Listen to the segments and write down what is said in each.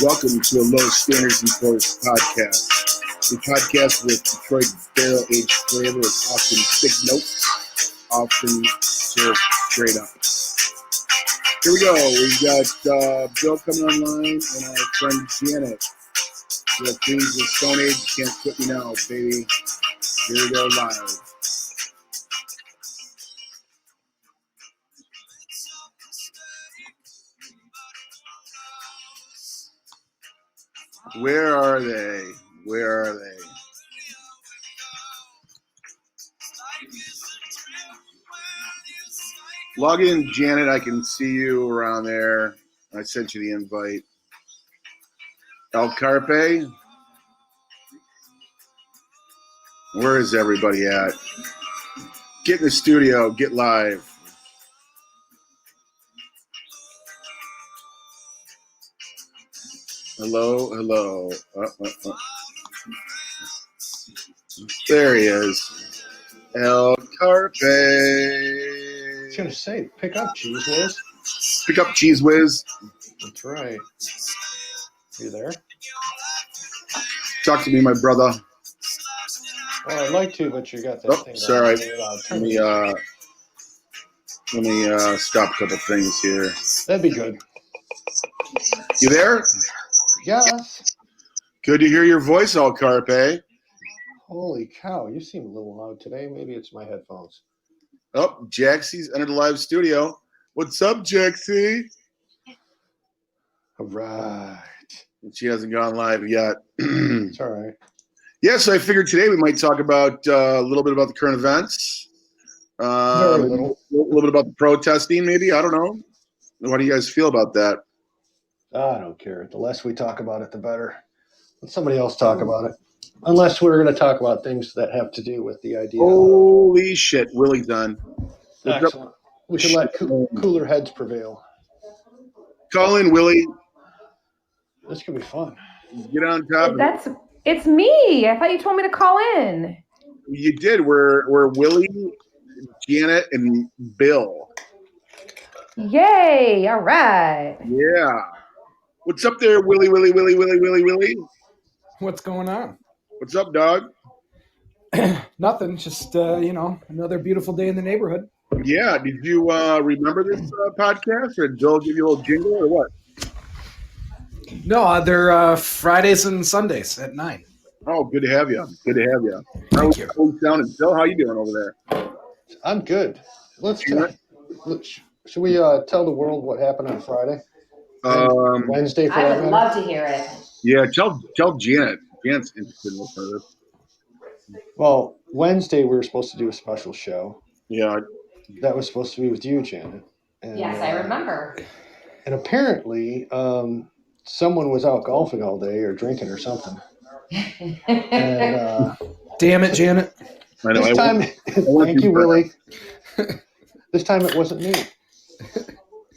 Welcome to a Low Standards Reports podcast. The podcast with Detroit barrel-aged flavor is often thick notes, often served straight up. Here we go. We've got Bill coming online and our friend Janet. So please, the Stone Age, you can't quit me now, baby. Here we go live. Where are they? Where are they? Log in, Janet. I can see you around there. I sent you the invite. El Carpe? Where is everybody at? Get in the studio. Get live. Hello, hello. There he is. El Carpe. I was going to say, pick up, Cheese Whiz. Pick up, Cheese Whiz. That's right. You there? Talk to me, my brother. Well, I'd like to, but you got that thing. Sorry. Let me stop a couple things here. That'd be good. You there? Yes. Good to hear your voice, El Carpe. Holy cow, you seem a little loud today. Maybe it's my headphones. Oh, Jaxie's under the live studio. What's up, Jaxie? All right. She hasn't gone live yet. It's all right. Yeah, so I figured today we might talk about a little bit about the current events. Very little. A little bit about the protesting, maybe. I don't know. What do you guys feel about that? I don't care. The less we talk about it, the better. Let somebody else talk about it. Unless we're going to talk about things that have to do with the idea. Holy shit, Willie's done. Excellent. We can let cooler heads prevail. Call in, Willie. This could be fun. Get on top. It's me. I thought you told me to call in. You did. We're Willie, Janet, and Bill. Yay! All right. Yeah. What's up there, Willie? What's going on? What's up, dog? Nothing. Just, another beautiful day in the neighborhood. Yeah. Did you remember this podcast, or did Bill give you a little jingle, or what? No, they're Fridays and Sundays at 9. Oh, good to have you. Good to have you. Thank you. Bill, how you doing over there? I'm good. Should we tell the world what happened on Friday? Wednesday for I that would matter? love to hear it. Yeah, tell Janet. Janet's interested in this. Well, Wednesday we were supposed to do a special show. Yeah. That was supposed to be with you, Janet. And, Yes, I remember. And apparently, someone was out golfing all day or drinking or something. And, Damn it, Janet. I know. This time, thank you, Willie. This time it wasn't me.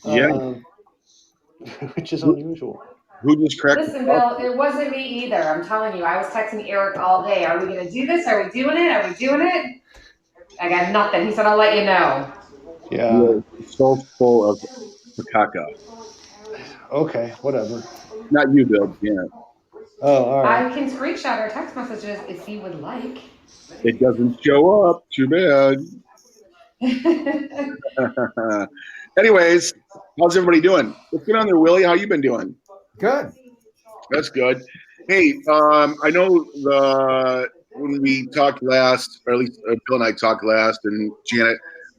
Yeah. Which is unusual. Who just cracked? Listen, Bill, it wasn't me either. I'm telling you, I was texting Eric all day. Are we going to do this? Are we doing it? Are we doing it? I got nothing. He said, I'll let you know. Yeah. You're so full of caca. Okay, whatever. Not you, Bill. Janet. Oh, all right. I can screenshot our text messages if you would like. It doesn't show up. Too bad. Anyways, how's everybody doing? What's going on there, Willie? How you been doing? Good. That's good. Hey, I know when we talked last, or at least Bill and I talked last, and Janet,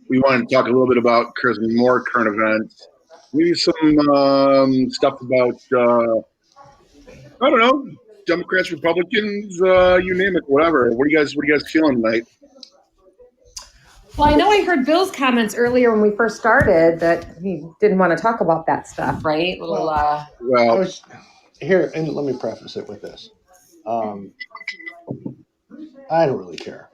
we wanted to talk a little bit about more current events. Maybe some stuff about I don't know, Democrats, Republicans, you name it, whatever. What are you guys feeling tonight? Well, I know I heard Bill's comments earlier when we first started that he didn't want to talk about that stuff, right? Well, here, and let me preface it with this. I don't really care.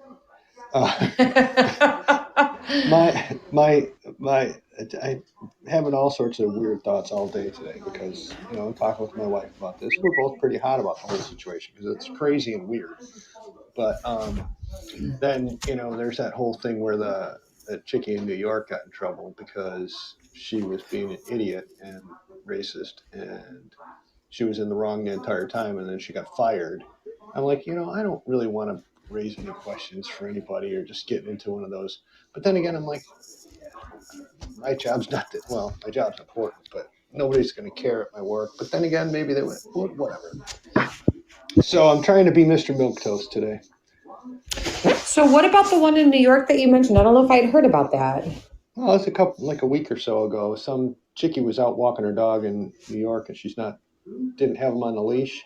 my I having all sorts of weird thoughts all day today because I'm talking with my wife about this. We're both pretty hot about the whole situation because it's crazy and weird. But then there's that whole thing where the chickie in New York got in trouble because she was being an idiot and racist, and she was in the wrong the entire time, and then she got fired. I'm like, I don't really want to raise any questions for anybody or just get into one of those. But then again, I'm like, my job's not that well. My job's important, but nobody's going to care at my work. But then again, maybe they would. Whatever. So I'm trying to be Mr. Milquetoast today. So what about the one in New York that you mentioned? I don't know if I'd heard about that. Well, it's a week or so ago. Some chickie was out walking her dog in New York, and didn't have him on the leash.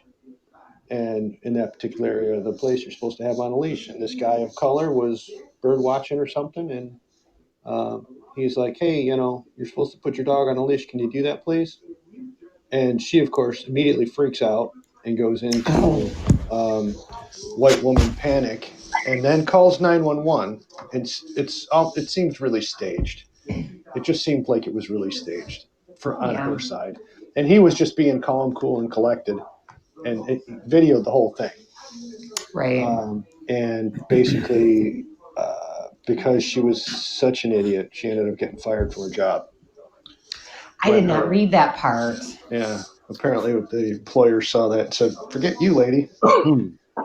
And in that particular area of the place, you're supposed to have him on a leash. And this guy of color was bird watching or something, and he's like, "Hey, you're supposed to put your dog on a leash. Can you do that, please?" And she, of course, immediately freaks out and goes into white woman panic, and then calls 911. And it seems really staged. It just seemed like it was really staged on her side, and he was just being calm, cool, and collected, and it videoed the whole thing. Right. And basically, because she was such an idiot, she ended up getting fired from her job. I did not read that part. Yeah. Apparently the employer saw that and said, "Forget you, lady.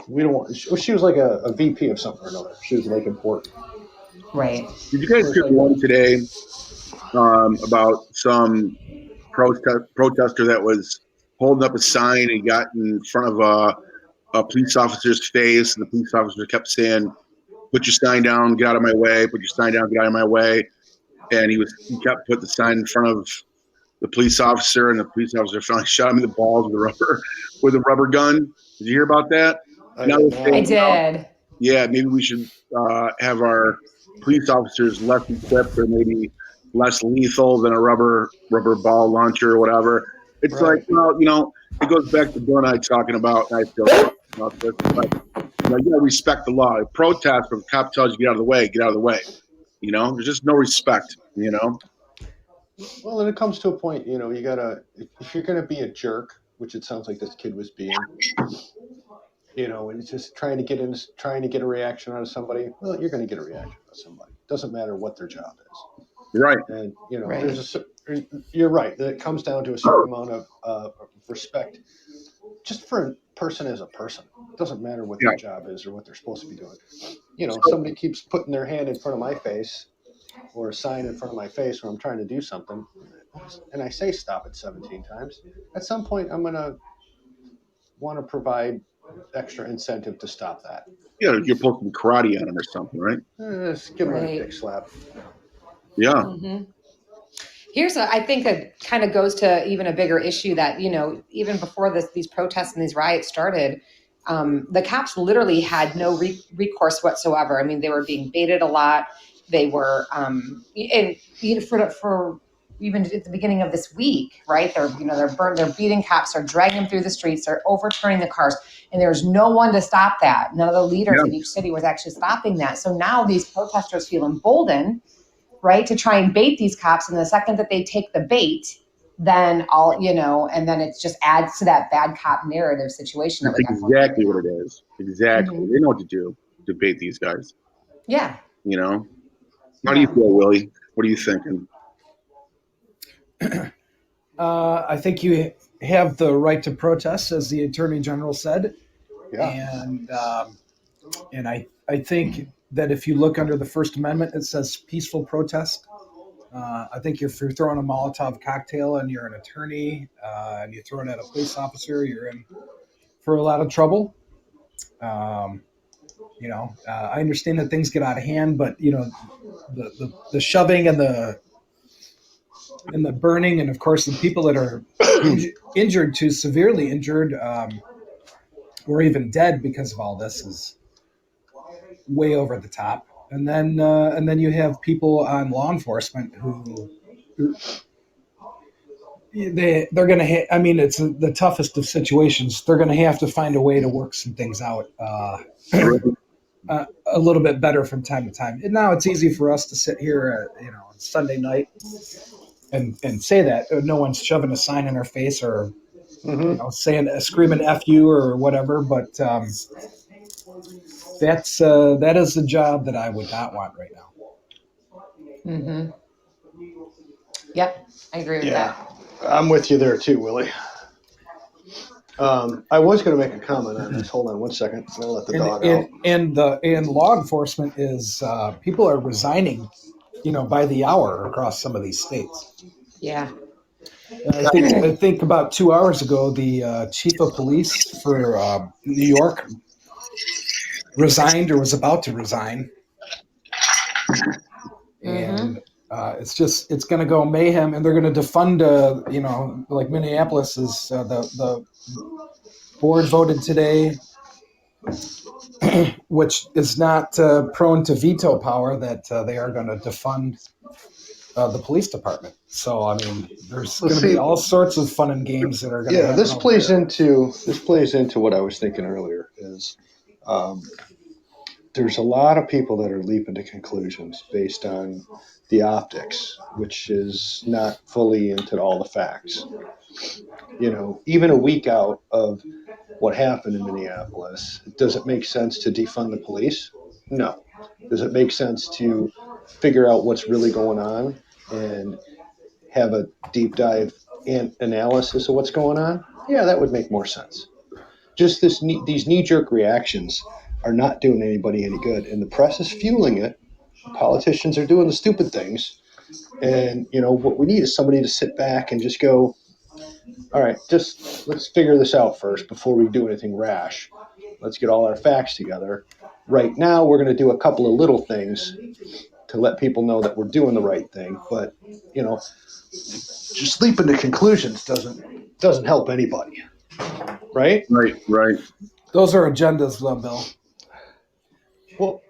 We don't want." She was like a VP of something or another. She was like important. Right. Did you guys hear one today about some protester that was holding up a sign and got in front of a police officer's face, and the police officer kept saying, "Put your sign down, get out of my way. Put your sign down, get out of my way." And he kept putting the sign in front of the police officer, and the police officer finally shot him in the balls with a rubber gun. Did you hear about that? I did. Yeah, maybe we should have our police officers less equipped or maybe less lethal than a rubber ball launcher or whatever. It's right. like, it goes back to Bill and I talking about, and I feel about this, but you gotta respect the law. A protest, if a cop tells you get out of the way, get out of the way. There's just no respect, Well, then it comes to a point, you gotta, if you're gonna be a jerk, which it sounds like this kid was being, and it's just trying to get a reaction out of somebody. Well, you're gonna get a reaction out of somebody. Doesn't matter what their job is. Right. And right. You're right. That it comes down to a certain amount of respect, just for a person as a person. It doesn't matter what their job is or what they're supposed to be doing. Somebody keeps putting their hand in front of my face or a sign in front of my face when I'm trying to do something, and I say stop it 17 times. At some point, I'm gonna want to provide extra incentive to stop that. Yeah, you're supposed to be karate on him or something, right? Just give him a dick slap. Yeah. Mm-hmm. I think it kind of goes to even a bigger issue that, even before these protests and these riots started, the cops literally had no recourse whatsoever. I mean, they were being baited a lot. They were, and for even at the beginning of this week, right? They're beating cops, they're dragging them through the streets, they're overturning the cars, and there's no one to stop that. None of the leaders in each city was actually stopping that. So now these protesters feel emboldened, right, to try and bait these cops. And the second that they take the bait, then and then it just adds to that bad cop narrative situation. That's exactly what it is. Exactly. Mm-hmm. They know what to do to bait these guys. Yeah. How do you feel, Willie? What are you thinking? I think you have the right to protest, as the Attorney General said. Yeah. And I think that if you look under the First Amendment, it says peaceful protest. I think if you're throwing a Molotov cocktail and you're an attorney and you throw it at a police officer, you're in for a lot of trouble. I understand that things get out of hand, but the shoving and the burning, and of course the people that are injured to severely injured or even dead because of all this is way over the top. And then you have people on law enforcement who they're going to. It's the toughest of situations. They're going to have to find a way to work some things out. a little bit better from time to time. And now it's easy for us to sit here, on Sunday night and say that no one's shoving a sign in our face or saying screaming "F you" or whatever. But that is a job that I would not want right now. Mm-hmm. Yep, I agree with that. I'm with you there too, Willie. I was going to make a comment on this. Hold on one second. I'm going to let the dog out. And law enforcement is people are resigning, by the hour across some of these states. Yeah. I think about 2 hours ago, the chief of police for New York resigned or was about to resign, and it's going to go mayhem, and they're going to defund. Like Minneapolis is the board voted today, which is not prone to veto power, that they are going to defund the police department. So I mean, there's going to be all sorts of fun and games that are going to happen. This plays into what I was thinking earlier. Is there's a lot of people that are leaping to conclusions based on the optics, which is not fully into all the facts. Even a week out of what happened in Minneapolis, does it make sense to defund the police? No. Does it make sense to figure out what's really going on and have a deep dive analysis of what's going on? Yeah, that would make more sense. Just these knee-jerk reactions are not doing anybody any good, and the press is fueling it. Politicians are doing the stupid things, and what we need is somebody to sit back and just go, all right, just let's figure this out first before we do anything rash. Let's get all our facts together. Right now, we're going to do a couple of little things to let people know that we're doing the right thing, but just leaping to conclusions doesn't help anybody, right? Right. Those are agendas, though, Bill. Well,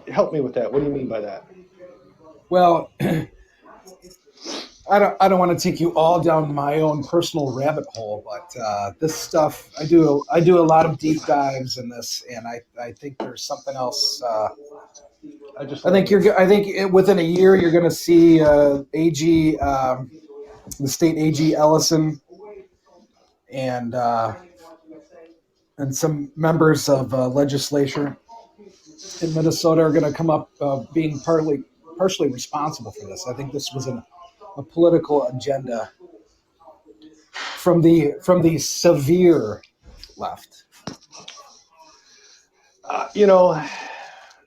help me with that. What do you mean by that? Well, I don't want to take you all down my own personal rabbit hole, but this stuff I do a lot of deep dives in this, and I think there's something else. I think within a year you're going to see AG, the state AG Ellison, and some members of legislature in Minnesota are going to come up being partially responsible for this. I think this was a political agenda from the severe left.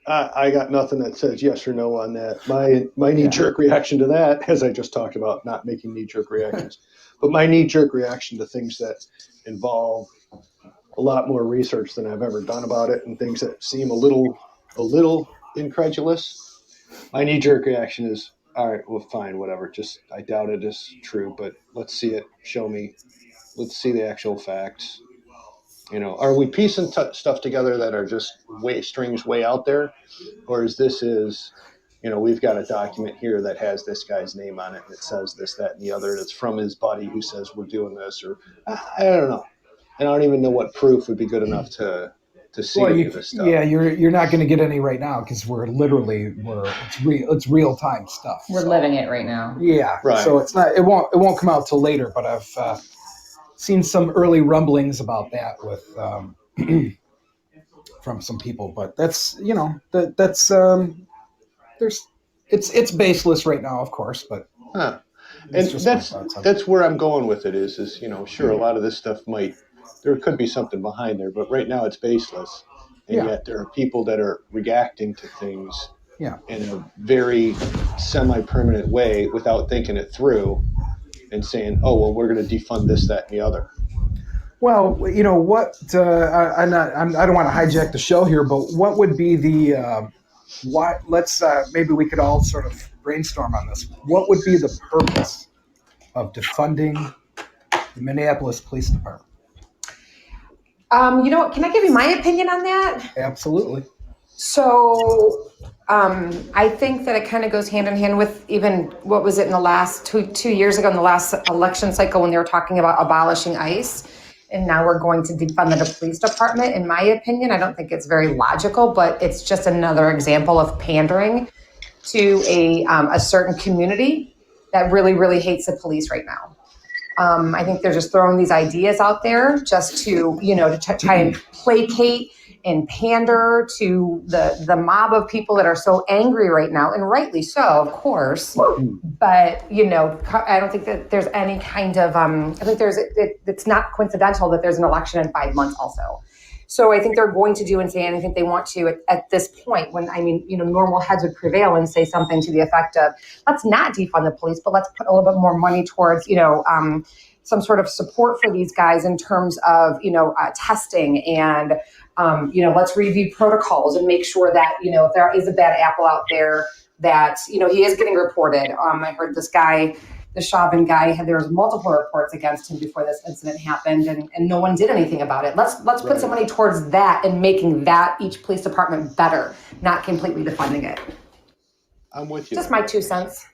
I got nothing that says yes or no on that. My knee-jerk reaction to that, as I just talked about, not making knee-jerk reactions, but my knee-jerk reaction to things that involve a lot more research than I've ever done about it, and things that seem a little incredulous. My knee-jerk reaction is, all right, well, fine, whatever. Just I doubt it is true, but let's see it. Show me. Let's see the actual facts. Are we piecing stuff together that are just strings way out there, or we've got a document here that has this guy's name on it and it says this, that, and the other, and it's from his buddy who says we're doing this, or I don't know. And I don't even know what proof would be good enough to see any of this stuff. Yeah, you're not going to get any right now because it's real time stuff. We're living it right now. Yeah, right. So it won't come out till later. But I've seen some early rumblings about that with from some people. But that's it's baseless right now, of course. But and that's where I'm going with it. Is sure, a lot of this stuff there could be something behind there, but right now it's baseless. And yet there are people that are reacting to things in a very semi-permanent way without thinking it through and saying, oh, well, we're going to defund this, that, and the other. Well, what, I don't want to hijack the show here, but what would be let's maybe we could all sort of brainstorm on this. What would be the purpose of defunding the Minneapolis Police Department? Can I give you my opinion on that? Absolutely. So I think that it kind of goes hand in hand with even what was it in the last two years ago in the last election cycle when they were talking about abolishing ICE and now we're going to defund the police department. In my opinion, I don't think it's very logical, but it's just another example of pandering to a certain community that really, really hates the police right now. I think they're just throwing these ideas out there just to, to try and placate and pander to the mob of people that are so angry right now, and rightly so, of course. But, I don't think that there's any kind of, I think it's not coincidental that there's an election in 5 months also. So I think they're going to do and say anything they want to at this point when, normal heads would prevail and say something to the effect of, let's not defund the police, but let's put a little bit more money towards, some sort of support for these guys in terms of, testing and, let's review protocols and make sure that, if there is a bad apple out there that, he is getting reported. I heard this guy, the Chauvin guy, there was multiple reports against him before this incident happened, and no one did anything about it. Let's put some money towards that and making that each police department better, not completely defunding it. I'm with you. Just my 2 cents.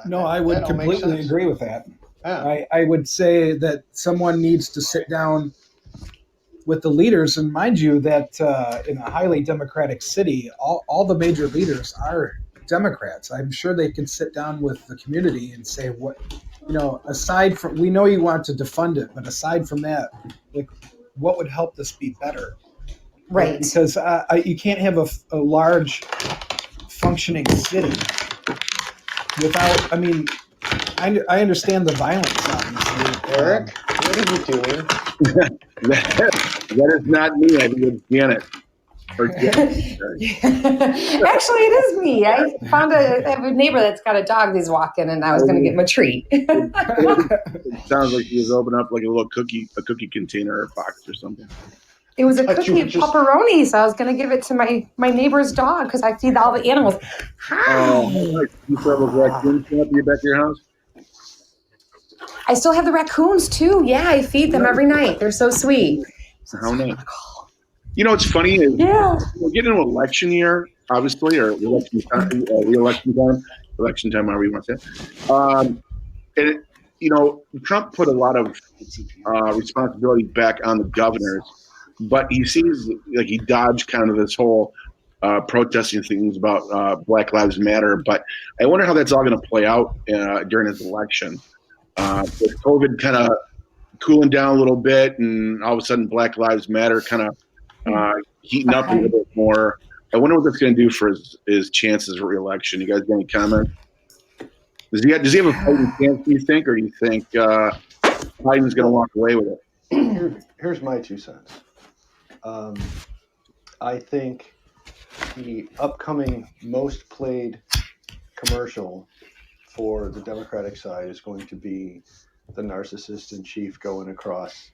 No, I would completely agree with that. Yeah. I would say that someone needs to sit down with the leaders, and mind you that in a highly democratic city, all the major leaders are Democrats. I'm sure they can sit down with the community and say, what, aside from, we know you want to defund it, but aside from that, like, what would help this be better? Right. Because you can't have a large functioning city without, I understand the violence, obviously. Eric, what are you doing? That is not me. I think it's Janet. Actually, it is me. I found I have a neighbor that's got a dog that's walking, and I was going to give him a treat. It sounds like he was opening up like a cookie container or box or something. It was a cookie pepperoni, so I was going to give it to my neighbor's dog because I feed all the animals. Hi. You still have those raccoons up in the back of your house? I still have the raccoons too. Yeah, I feed them every night. They're so sweet. How nice. What's funny is we're getting an election year, obviously, or election time, however you want to say it. And Trump put a lot of responsibility back on the governors, but he seems like he dodged kind of this whole protesting things about Black Lives Matter. But I wonder how that's all going to play out during his election. With COVID kind of cooling down a little bit, and all of a sudden Black Lives Matter kind of heating up a little bit more. I wonder what that's going to do for his chances of re-election. You guys got any comments? Does he have a fighting chance, do you think, or do you think Biden's going to walk away with it? Here's my 2 cents. I think the upcoming most played commercial for the Democratic side is going to be the narcissist in chief going across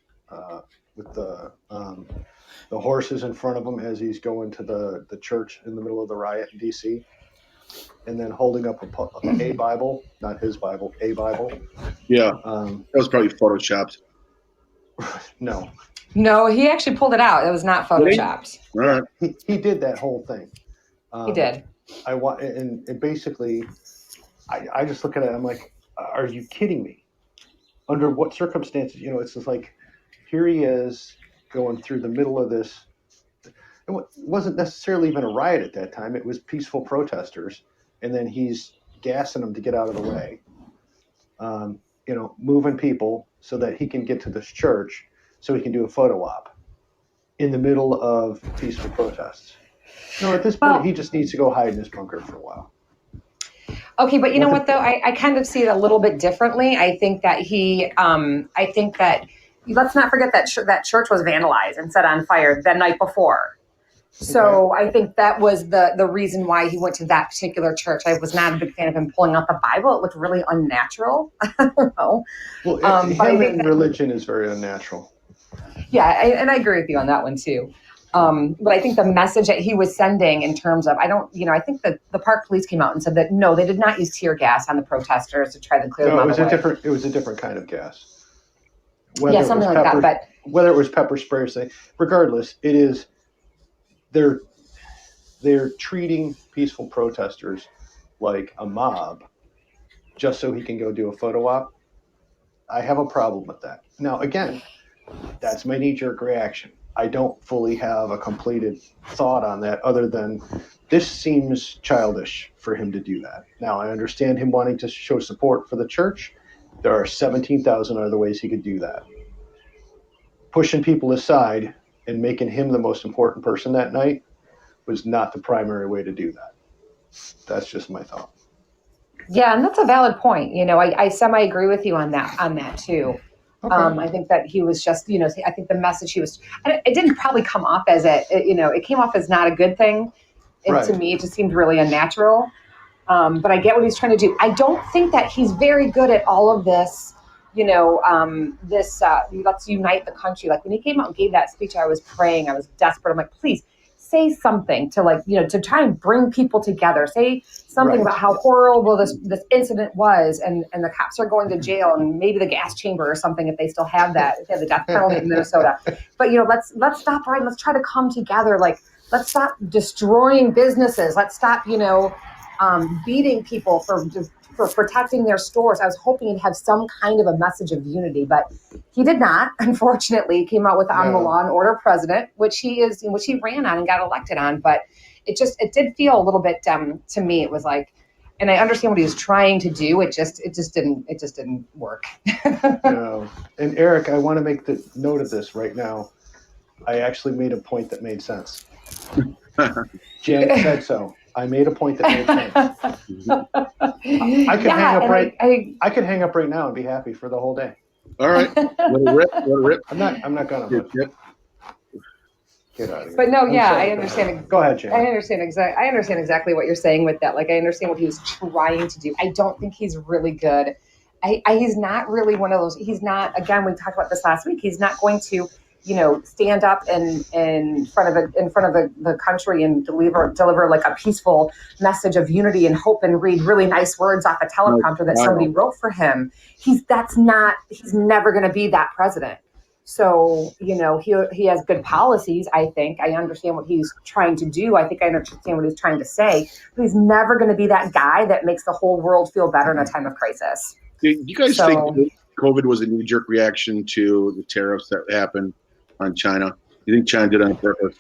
with the horses in front of him as he's going to the church in the middle of the riot in D.C. and then holding up a Bible, not his Bible, a Bible. Yeah, that was probably photoshopped. No, he actually pulled it out. It was not photoshopped. Really? All right. He did that whole thing. He did. And basically, I just look at it. I'm like, are you kidding me? Under what circumstances? It's just like, here he is going through the middle of this. It wasn't necessarily even a riot at that time. It was peaceful protesters, and then he's gassing them to get out of the way. Moving people so that he can get to this church, so he can do a photo op in the middle of peaceful protests. At this point, he just needs to go hide in his bunker for a while. Okay, but you know what though? I kind of see it a little bit differently. I think that let's not forget that that church was vandalized and set on fire the night before. So I think that was the reason why he went to that particular church. I was not a big fan of him pulling out the Bible. It looked really unnatural. I don't know. Well, religion is very unnatural. Yeah, and I agree with you on that one too. But I think the message that he was sending in terms of, I think that the Park Police came out and said that, no, they did not use tear gas on the protesters to try to clear them out of the way. It was a different kind of gas. Something like that. But whether it was pepper spray or something, regardless, it is, they're treating peaceful protesters like a mob just so he can go do a photo op. I have a problem with that. Now, again, That's my knee-jerk reaction. I don't fully have a completed thought on that other than this seems childish for him to do that. Now, I understand him wanting to show support for the church. There are 17,000 other ways he could do that. Pushing people aside and making him the most important person that night was not the primary way to do that. That's just my thought. Yeah, and that's a valid point. I semi agree with you on that too. Okay. I think that he was just, I think the message it didn't probably come off as it came off as not a good thing. To me, it just seemed really unnatural. But I get what he's trying to do. I don't think that he's very good at all of this, let's unite the country. Like when he came out and gave that speech, I was praying, I was desperate. I'm like, please say something to to try and bring people together. Say something about how horrible this incident was, and the cops are going to jail, and maybe the gas chamber or something if they still have that, if they have the death penalty in Minnesota. But let's stop right. Let's try to come together. Like let's stop destroying businesses. Let's stop beating people for protecting their stores. I was hoping he'd have some kind of a message of unity, but he did not. Unfortunately, he came out with I'm the law and order president, which he ran on and got elected on. But it did feel a little bit to me. It was like, and I understand what he was trying to do. It just didn't work. No. And Eric, I want to make the note of this right now. I actually made a point that made sense. Janet said so. I made a point that made sense. I could hang up right now and be happy for the whole day. All right. Let it rip. I'm not gonna. Get out of here. But no, I understand. Go ahead, Janet. I understand exactly what you're saying with that. Like I understand what he was trying to do. I don't think he's really good. He's not really one of those. He's not. Again, we talked about this last week. He's not going to stand up in front of the country and deliver like a peaceful message of unity and hope and read really nice words off a teleprompter that somebody wrote for him. He's never going to be that president. So, he has good policies. I think I understand what he's trying to do. I think I understand what he's trying to say, but he's never going to be that guy that makes the whole world feel better in a time of crisis. Do you guys think COVID was a knee-jerk reaction to the tariffs that happened on China? You think China did it on purpose?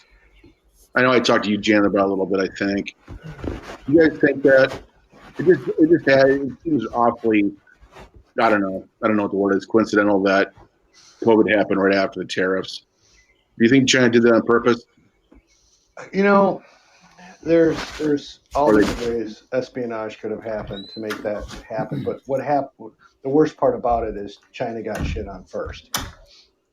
I know I talked to you, Jan, about a little bit. I think. You guys think that it seems awfully, I don't know what the word is, coincidental that COVID happened right after the tariffs. Do you think China did that on purpose? There's all these ways espionage could have happened to make that happen. But what happened? The worst part about it is China got shit on first.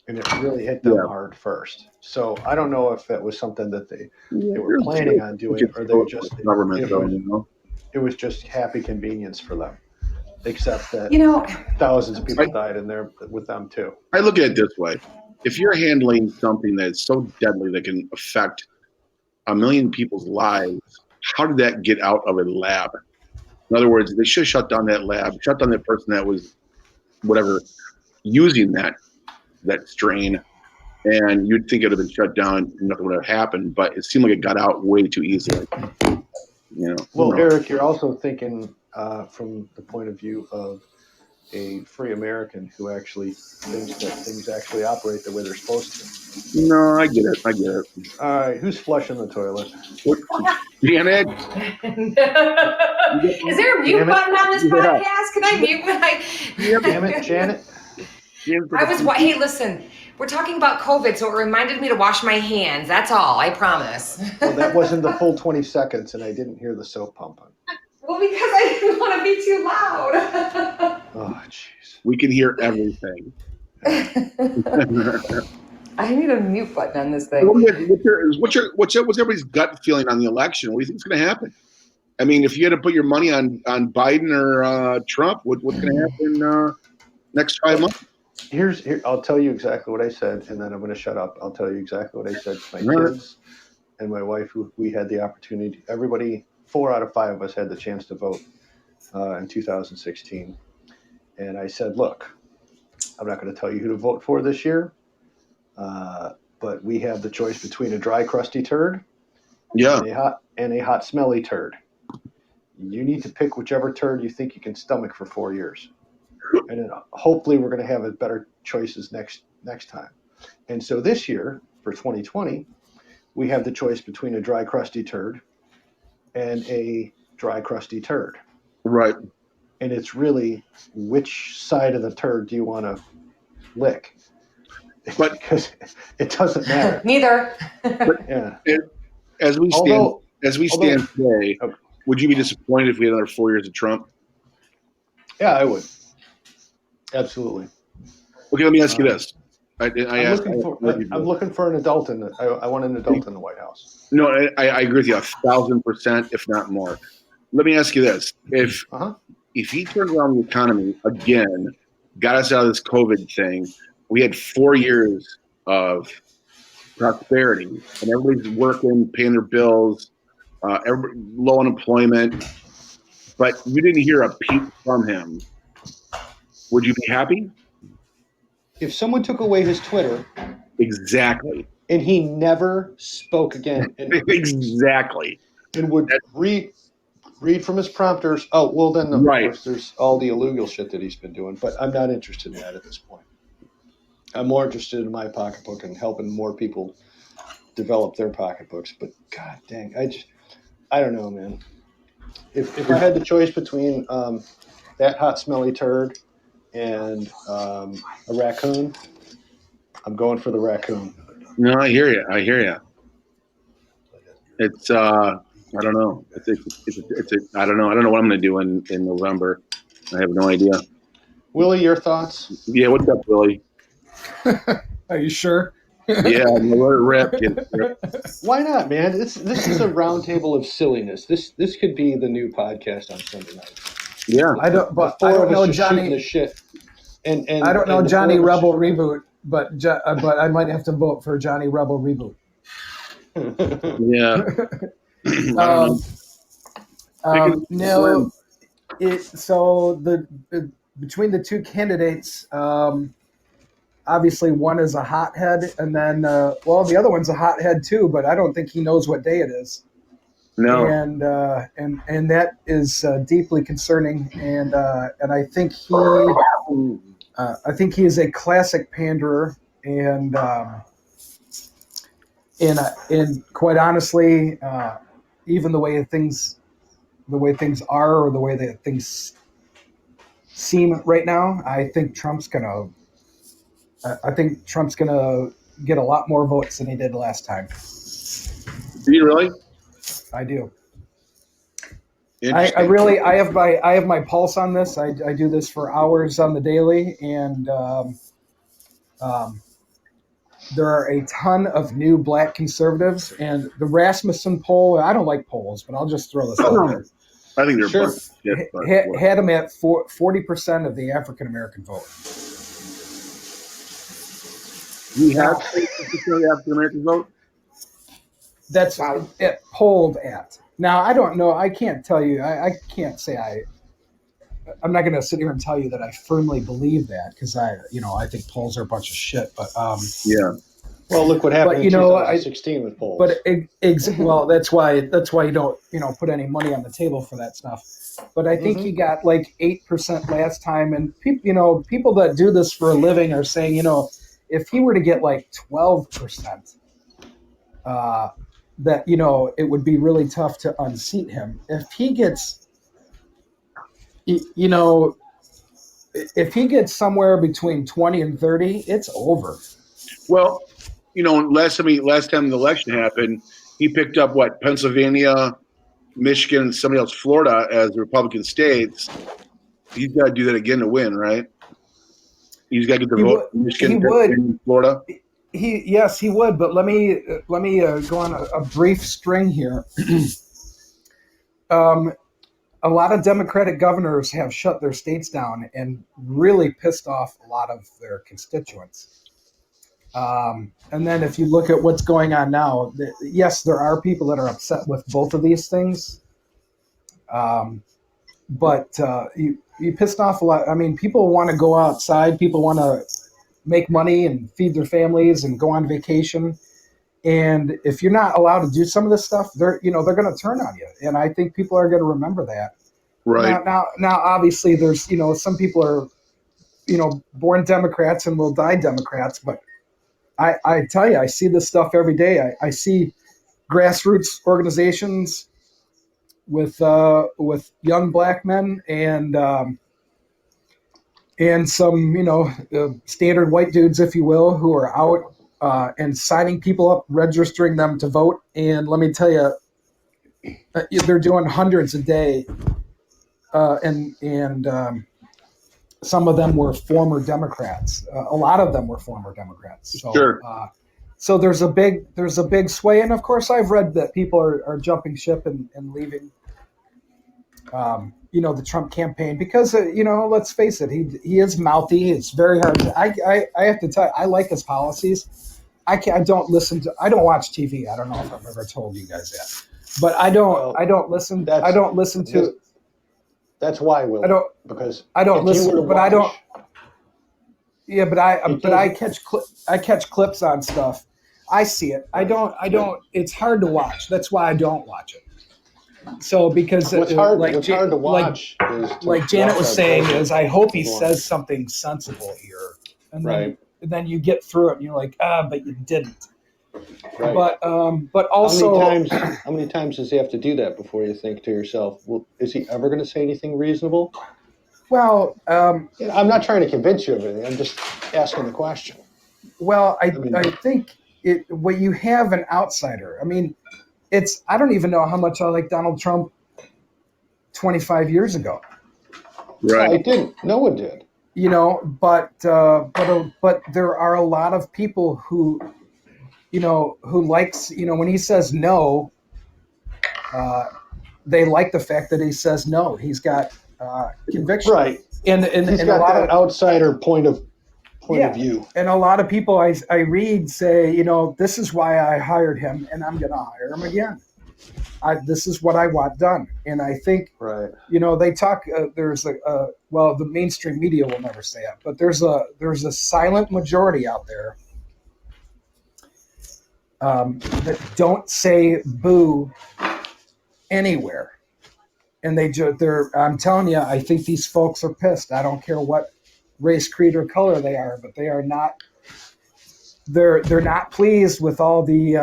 And it really hit them hard first. So I don't know if that was something that they were planning on doing, or they just it was just happy convenience for them. Except that thousands of people died in there with them too. I look at it this way: if you're handling something that's so deadly that can affect 1 million people's lives, how did that get out of a lab? In other words, they should have shut down that lab, shut down that person that was using that strain, and you'd think it would have been shut down, nothing would have happened, but it seemed like it got out way too easily. Well, Eric, you're also thinking from the point of view of a free American who actually thinks that things actually operate the way they're supposed to. No, I get it. All right, who's flushing the toilet? Janet? Is there a mute button on this podcast? Can I mute my... Damn it, Janet. Hey, listen, we're talking about COVID, so it reminded me to wash my hands. That's all, I promise. Well, that wasn't the full 20 seconds, and I didn't hear the soap pumping. Well, because I didn't want to be too loud. Oh, jeez. We can hear everything. I need a mute button on this thing. What's everybody's gut feeling on the election? What do you think is going to happen? I mean, if you had to put your money on Biden or Trump, what's going to happen next 5 months? Here, I'll tell you exactly what I said, and then I'm going to shut up. I'll tell you exactly what I said to my kids and my wife, who we had the opportunity. Everybody, 4 out of 5 of us had the chance to vote in 2016. And I said, look, I'm not going to tell you who to vote for this year, but we have the choice between a dry, crusty turd and a hot, smelly turd. You need to pick whichever turd you think you can stomach for 4 years. And then hopefully we're going to have better choices next time. And so this year, for 2020, we have the choice between a dry, crusty turd and a dry, crusty turd. Right. And it's really which side of the turd do you want to lick? But because it doesn't matter. Neither. Yeah. As we stand today, okay. would you be disappointed if we had another 4 years of Trump? Yeah, I would. Absolutely. Okay, let me ask you this. I'm looking for an adult I want an adult in the White House. No, I agree with you 1,000%, if not more. Let me ask you this: if he turned around the economy again, got us out of this COVID thing, we had 4 years of prosperity, and everybody's working, paying their bills, low unemployment, but you didn't hear a peep from him. Would you be happy? If someone took away his Twitter, exactly, and he never spoke again, exactly, and would read from his prompters. Oh, well, then of course there's all the illegal shit that he's been doing, but I'm not interested in that at this point. I'm more interested in my pocketbook and helping more people develop their pocketbooks. But god dang, I don't know, man. If I had the choice between that hot smelly turd and a raccoon, I'm going for the raccoon. No, I hear you. It's I don't know. I don't know. I don't know what I'm going to do in November. I have no idea. Willie, your thoughts? Yeah, what's up, Willie? Are you sure? Yeah, we're ripped. Why not, man? This is a roundtable of silliness. This could be the new podcast on Sunday night. Yeah, I don't know Johnny. The shit. And I don't know Johnny Rebel reboot, but I might have to vote for Johnny Rebel reboot. Yeah. No. So between the two candidates, obviously one is a hothead, and then the other one's a hothead too. But I don't think he knows what day it is. No. And that is deeply concerning. And I think he is a classic panderer, and quite honestly, even the way things are, or the way that things seem right now, I think Trump's gonna get a lot more votes than he did last time. Do you really? I do. I have my pulse on this. I do this for hours on the daily, and there are a ton of new black conservatives, and the Rasmussen poll. I don't like polls, but I'll just throw this out there. I think they're had them at 40% of the African American vote. We have 40% of the African American vote. That's it polled at. Now, I don't know. I can't tell you. I can't say I'm not going to sit here and tell you that I firmly believe that, because I think polls are a bunch of shit. But yeah. Well, look what happened in 2016 with polls. But well, that's why you don't put any money on the table for that stuff. But I think he got like 8% last time, and people that do this for a living are saying, if he were to get like 12%. That it would be really tough to unseat him. If he gets, if he gets somewhere between 20 and 30, it's over. Well, last time the election happened, he picked up Pennsylvania, Michigan, and somebody else, Florida, as Republican states. He's got to do that again to win, right? He's got to get the vote. Michigan, Pennsylvania, Florida. Yes, he would, but let me go on a brief string here. A lot of Democratic governors have shut their states down and really pissed off a lot of their constituents. And then if you look at what's going on now, yes, there are people that are upset with both of these things. But you pissed off a lot. I mean, people want to go outside. People want to make money and feed their families and go on vacation. And if you're not allowed to do some of this stuff, they're going to turn on you. And I think people are going to remember that. Right. Now, obviously there's, some people are, born Democrats and will die Democrats, but I tell you, I see this stuff every day. I see grassroots organizations with young black men and some standard white dudes, if you will, who are out and signing people up, registering them to vote. And let me tell you, they're doing hundreds a day, and some of them were former Democrats. A lot of them were former Democrats. So, Sure. So there's a big sway, and of course I've read that people are jumping ship and leaving. The Trump campaign because let's face it, he is mouthy. It's very hard. I have to tell you, I like his policies. I don't watch TV. I don't know if I've ever told you guys that, but I don't listen. I don't listen to. That's why, Willie. I don't listen, but I don't. Yeah, but I catch clips on stuff. I see it. I don't. It's hard to watch. That's why I don't watch it. So because what's hard to watch is like Janet was saying is I hope he says something sensible here, and then you get through it and you're like but you didn't. Right. But also how many times does he have to do that before you think to yourself, well, is he ever going to say anything reasonable? Well, I'm not trying to convince you of anything. I'm just asking the question. Well, I think what you have an outsider. I mean. I don't even know how much I like Donald Trump 25 years ago. Right. I didn't. No one did. But there are a lot of people who likes, when he says no, they like the fact that he says no. He's got conviction. Right. And he's got a lot of outsider point of view. And a lot of people I read say, this is why I hired him and I'm going to hire him again. This is what I want done. And I think, they talk, there's the mainstream media will never say it, but there's a silent majority out there that don't say boo anywhere. And I'm telling you, I think these folks are pissed. I don't care what race, creed, or color they are, but they are not. They're not pleased with all the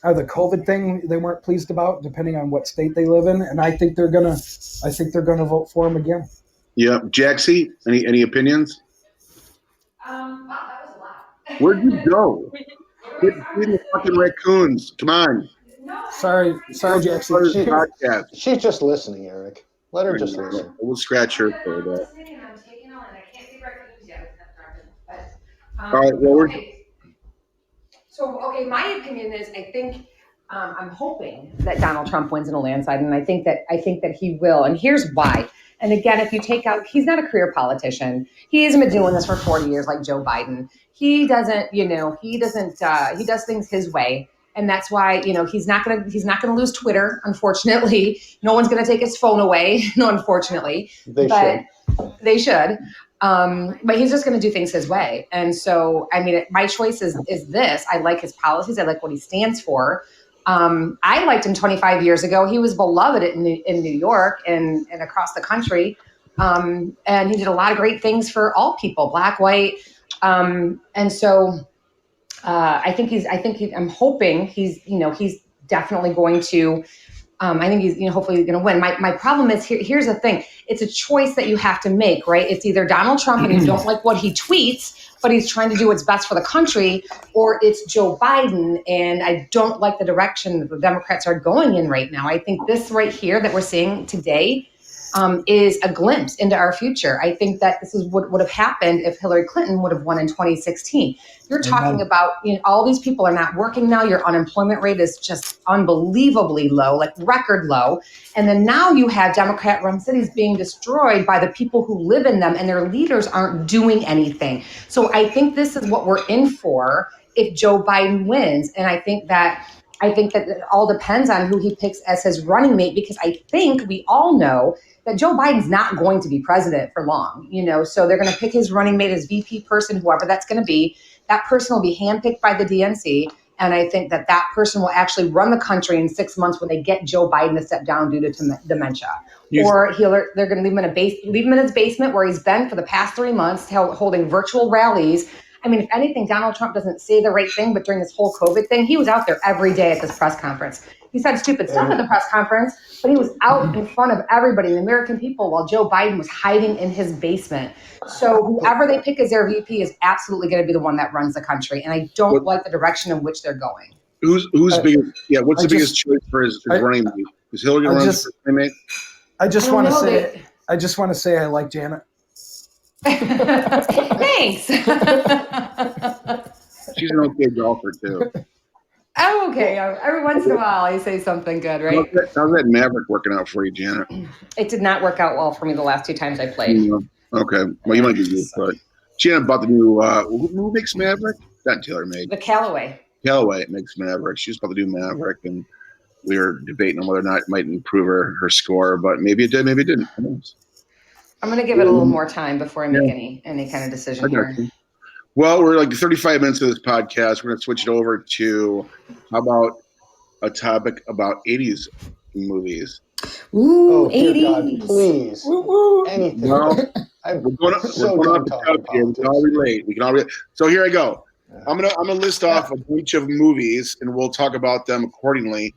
COVID thing. They weren't pleased about, depending on what state they live in, and I think they're gonna vote for him again. Yeah, Jaxie, any opinions? Wow, that was a lot. Where'd you go? Quit feeding the fucking raccoons. Come on. Sorry, Jaxie. She's just listening, Eric. Let her just listen. We'll scratch her for that. All right. Well, So, my opinion is, I think I'm hoping that Donald Trump wins in a landslide, and I think that he will. And here's why. And again, if you take out, he's not a career politician. He hasn't been doing this for 40 years like Joe Biden. He doesn't. He does things his way. And that's why, he's not gonna lose Twitter. Unfortunately, no one's gonna take his phone away. No, unfortunately, they should. But he's just gonna do things his way. And so, my choice is this. I like his policies. I like what he stands for. I liked him 25 years ago. He was beloved in New York and across the country. And he did a lot of great things for all people, black, white. And so. I'm hoping he's definitely going to, I think he's, hopefully going to win. My problem is here's the thing. It's a choice that you have to make, right? It's either Donald Trump and you don't like what he tweets, but he's trying to do what's best for the country, or it's Joe Biden. And I don't like the direction that the Democrats are going in right now. I think this right here that we're seeing today is a glimpse into our future. I think that this is what would have happened if Hillary Clinton would have won in 2016. You're talking about, all these people are not working now. Your unemployment rate is just unbelievably low, like record low. And then now you have Democrat-run cities being destroyed by the people who live in them, and their leaders aren't doing anything. So I think this is what we're in for if Joe Biden wins. And I think that it all depends on who he picks as his running mate, because I think we all know that Joe Biden's not going to be president for long, so they're going to pick his running mate, his VP person, whoever that's going to be. That person will be handpicked by the DNC. And I think that person will actually run the country in 6 months when they get Joe Biden to step down due to dementia. Or they're going to leave him in his basement where he's been for the past 3 months, holding virtual rallies I mean, if anything, Donald Trump doesn't say the right thing, but during this whole COVID thing, he was out there every day at this press conference. He said stupid stuff at the press conference, but he was out in front of everybody, the American people, while Joe Biden was hiding in his basement. So whoever they pick as their VP is absolutely going to be the one that runs the country. And I don't like the direction in which they're going. Who's biggest? Yeah, what's the biggest choice for his running mate? Is Hillary going to run for running mate? I just want to say I like Janet. Thanks. She's an okay golfer too. I'm okay. Every once in a while, I say something good, right? How's that Maverick working out for you, Janet? It did not work out well for me the last 2 times I played. Okay. Well, you might get used to it. Janet bought the new, who makes Maverick? Not Taylor made. The Callaway. Callaway makes Maverick. She's about to do Maverick, and we were debating on whether or not it might improve her score, but maybe it did, maybe it didn't. Who knows? I'm going to give it a little more time before I make any kind of decision here. Well, we're like 35 minutes of this podcast. We're going to switch it over to how about a topic about 80s movies. Ooh, 80s. God, please. Anything. Well, we're going off the cuff here. We can all relate. So here I go. I'm gonna list off a bunch of movies, and we'll talk about them accordingly.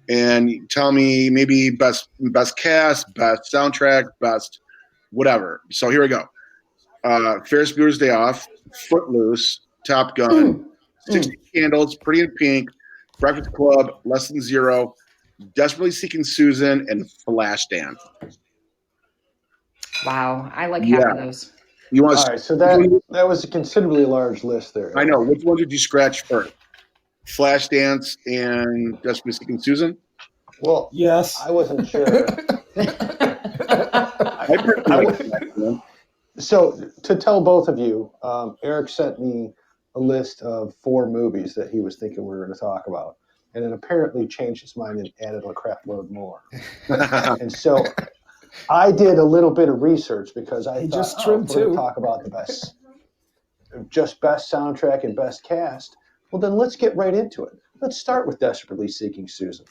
And tell me maybe best cast, best soundtrack, best whatever. So here we go. Ferris Bueller's Day Off, Footloose, Top Gun, 60 Candles, Pretty in Pink, Breakfast Club, Less Than Zero, Desperately Seeking Susan, and Flashdance. Wow, I like half of those. All right, so that was a considerably large list there. I know. Which ones did you scratch first? Flashdance and Desperately Seeking Susan? Well, yes. I wasn't sure. So to tell both of you, Eric sent me a list of 4 movies that he was thinking we were going to talk about, and then apparently changed his mind and added a crap load more. And so I did a little bit of research because I thought, we're going to talk about the best soundtrack and best cast. Well, then let's get right into it. Let's start with Desperately Seeking Susan,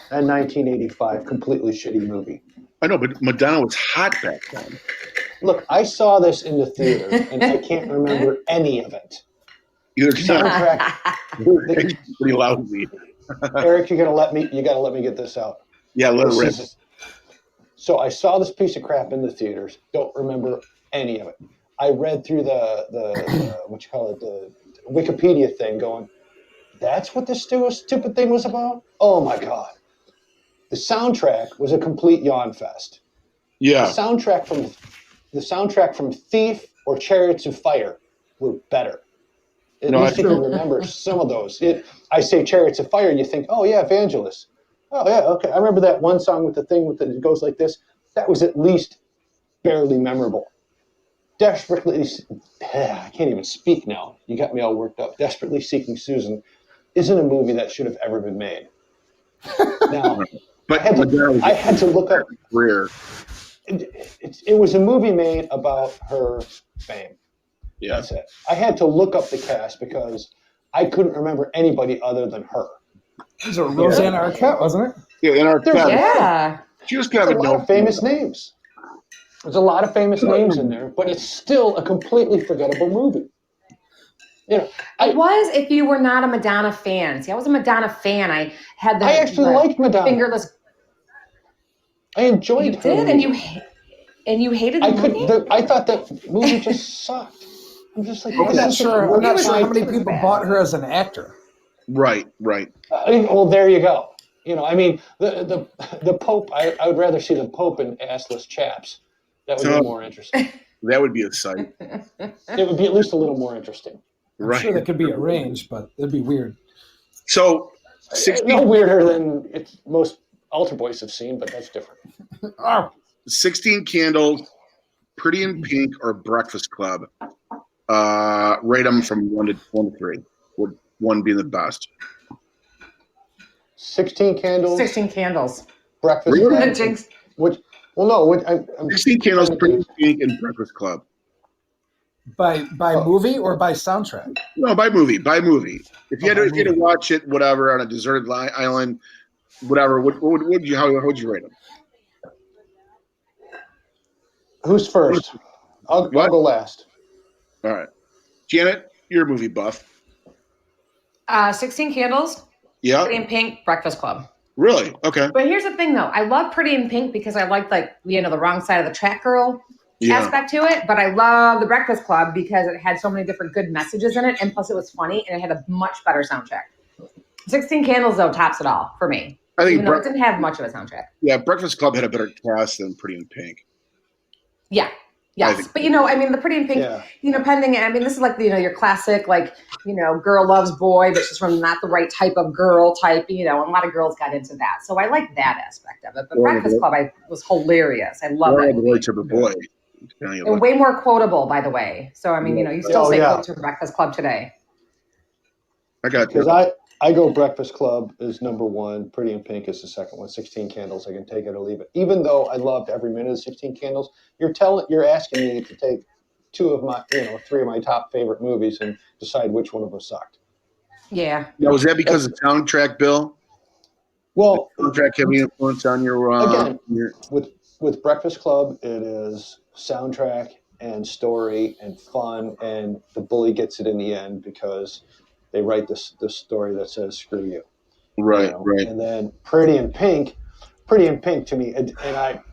a 1985 completely shitty movie. I know, but Madonna was hot back then. Look, I saw this in the theater, and I can't remember any of it. Either soundtrack. Pretty loudly. Eric, you gotta let me get this out. Yeah, let it rip. So I saw this piece of crap in the theaters. Don't remember any of it. I read through the Wikipedia thing, going, "That's what this stupid thing was about." Oh my god! The soundtrack was a complete yawn fest. Yeah. The soundtrack from Thief or Chariots of Fire were better. At least you can remember some of those. I say Chariots of Fire, you think, oh yeah, Evangelist. Oh yeah, okay. I remember that one song with the thing it goes like this. That was at least barely memorable. I can't even speak now. You got me all worked up. Desperately Seeking Susan isn't a movie that should have ever been made. Now, but I had to look up. Career. It was a movie made about her fame. Yeah. That's it. I had to look up the cast because I couldn't remember anybody other than her. It was Rosanna Arquette, wasn't it? Yeah, in Arquette. Yeah. She was kind of a lot of famous names. There's a lot of famous names in there, but it's still a completely forgettable movie. You know, it was if you were not a Madonna fan. See, I was a Madonna fan. I actually liked Madonna. Fingerless. I enjoyed her. You did, and you hated the movie? I thought that movie just sucked. I'm just like, I'm not sure how many people bought her as an actor. Right. Well, there you go. You know, I mean, the Pope. I would rather see the Pope in assless chaps. That would be more interesting. That would be a sight. It would be at least a little more interesting. I'm sure that could be arranged, but it'd be weird. So, no weirder than most altar boys have seen, but that's different. 16 Candles, Pretty in Pink, or Breakfast Club. Rate them from 1 to 3. Would 1 be the best? 16 Candles. 16 Candles. Breakfast Club. Which? Well, no. 16 Candles, Pretty in Pink, and Breakfast Club. By movie or by soundtrack? No, by movie. If you had to watch it, whatever, on a deserted island, whatever, how would you rate them? Who's first? I'll go last. All right. Janet? You're a movie buff. 16 Candles, Yeah. Pretty in Pink, Breakfast Club. Really? Okay. But here's the thing, though. I love Pretty in Pink because I like the wrong side of the track girl aspect to it. But I love the Breakfast Club because it had so many different good messages in it, and plus it was funny and it had a much better soundtrack. 16 Candles, though, tops it all for me. I think even though it didn't have much of a soundtrack. Yeah, Breakfast Club had a better cast than Pretty in Pink. Yeah. Yes. But, the Pretty in Pink, pending, this is like, your classic, girl loves boy, but she's from not the right type of girl type, and a lot of girls got into that. So I like that aspect of it. But Breakfast Club was hilarious. I love it. Boy type of boy. And way more quotable, by the way. So, you still say quote to Breakfast Club today. I got you. Because I go Breakfast Club is number one. Pretty in Pink is the second one. 16 Candles, I can take it or leave it. Even though I loved every minute of 16 Candles, you're asking me to take three of my top favorite movies and decide which one of them sucked. Yeah. Now, was that because of the soundtrack, Bill? Well, the soundtrack having influence on your again with Breakfast Club, it is soundtrack and story and fun, and the bully gets it in the end because they write this story that says "screw you." Right. And then Pretty in Pink to me, and I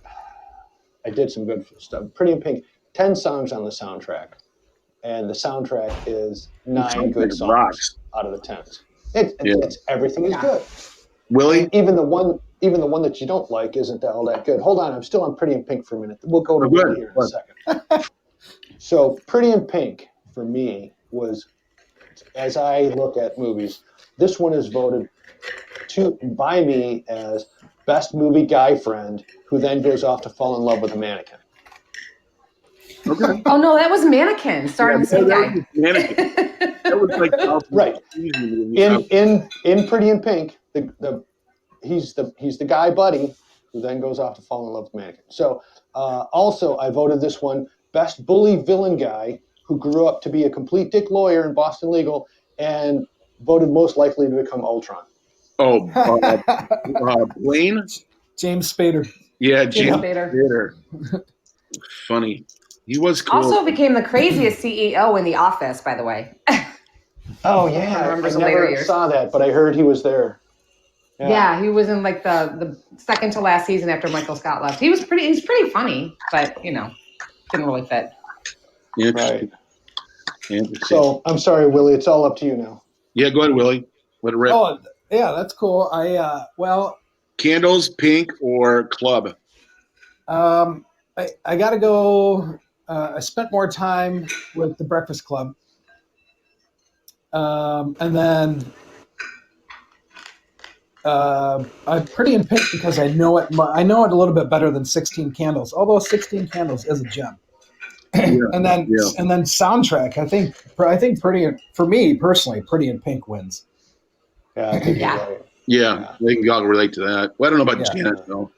did some good stuff. Pretty in Pink, 10 songs on the soundtrack, and the soundtrack is 9 good songs out of the 10. It's everything is good. Willie, and even the one that you don't like isn't all that good. Hold on, I'm still on Pretty in Pink for a minute. We'll go to Willie here in a second. So Pretty in Pink for me was, as I look at movies, this one is voted by me as best movie guy friend who then goes off to fall in love with a mannequin. Okay. Oh no, that was Mannequin. Sorry, I'm the same guy. Mannequin. That was like right. In Pretty in Pink, he's the guy buddy who then goes off to fall in love with Mannequin. So also I voted this one best bully villain guy who grew up to be a complete dick lawyer in Boston Legal and voted most likely to become Ultron. Oh, Blaine? James Spader. Yeah, James Spader. Funny. He was cool. Also became the craziest CEO in The Office, by the way. Oh, yeah. I never saw that, but I heard he was there. Yeah, he was in like the second to last season after Michael Scott left. He's pretty funny, but, didn't really fit. Interesting. Right. So, I'm sorry, Willie. It's all up to you now. Yeah, go ahead, Willie. Let it rip. Oh, yeah, that's cool. Candles, Pink, or Club? I got to go. I spent more time with the Breakfast Club. And then I'm Pretty in Pink because I know it a little bit better than 16 Candles, although 16 Candles is a gem. And then soundtrack, I think for me personally, Pretty in Pink wins. Yeah, I think you're right. Yeah, I think y'all relate to that. Well, I don't know about Janet though.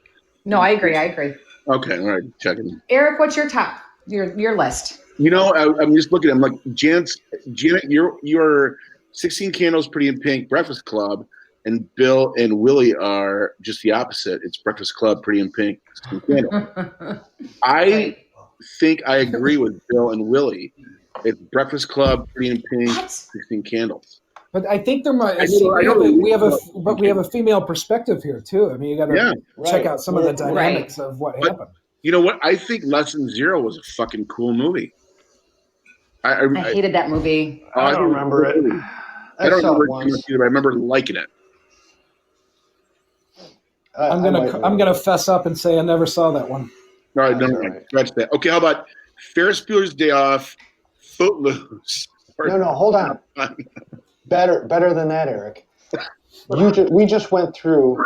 No, I agree. Okay, all right, checking. Eric, what's your top? Your list? I'm just looking. I'm like Janet. Your 16 Candles, Pretty in Pink, Breakfast Club, and Bill and Willie are just the opposite. It's Breakfast Club, Pretty in Pink, 16 Candles. I think I agree with Bill and Willie. It's Breakfast Club, Pretty in Pink, 16 Candles. But I think there might. We have a female perspective here too. I mean, you got to check out some of the dynamics of what happened. You know what? I think Lesson Zero was a fucking cool movie. I hated that movie. I don't remember it. I don't remember it either, but I remember liking it. I'm gonna fess up and say I never saw that one. All right, never mind. Scratch that. Okay, how about Ferris Bueller's Day Off, Footloose? No, hold on. Better than that, Eric. We just went through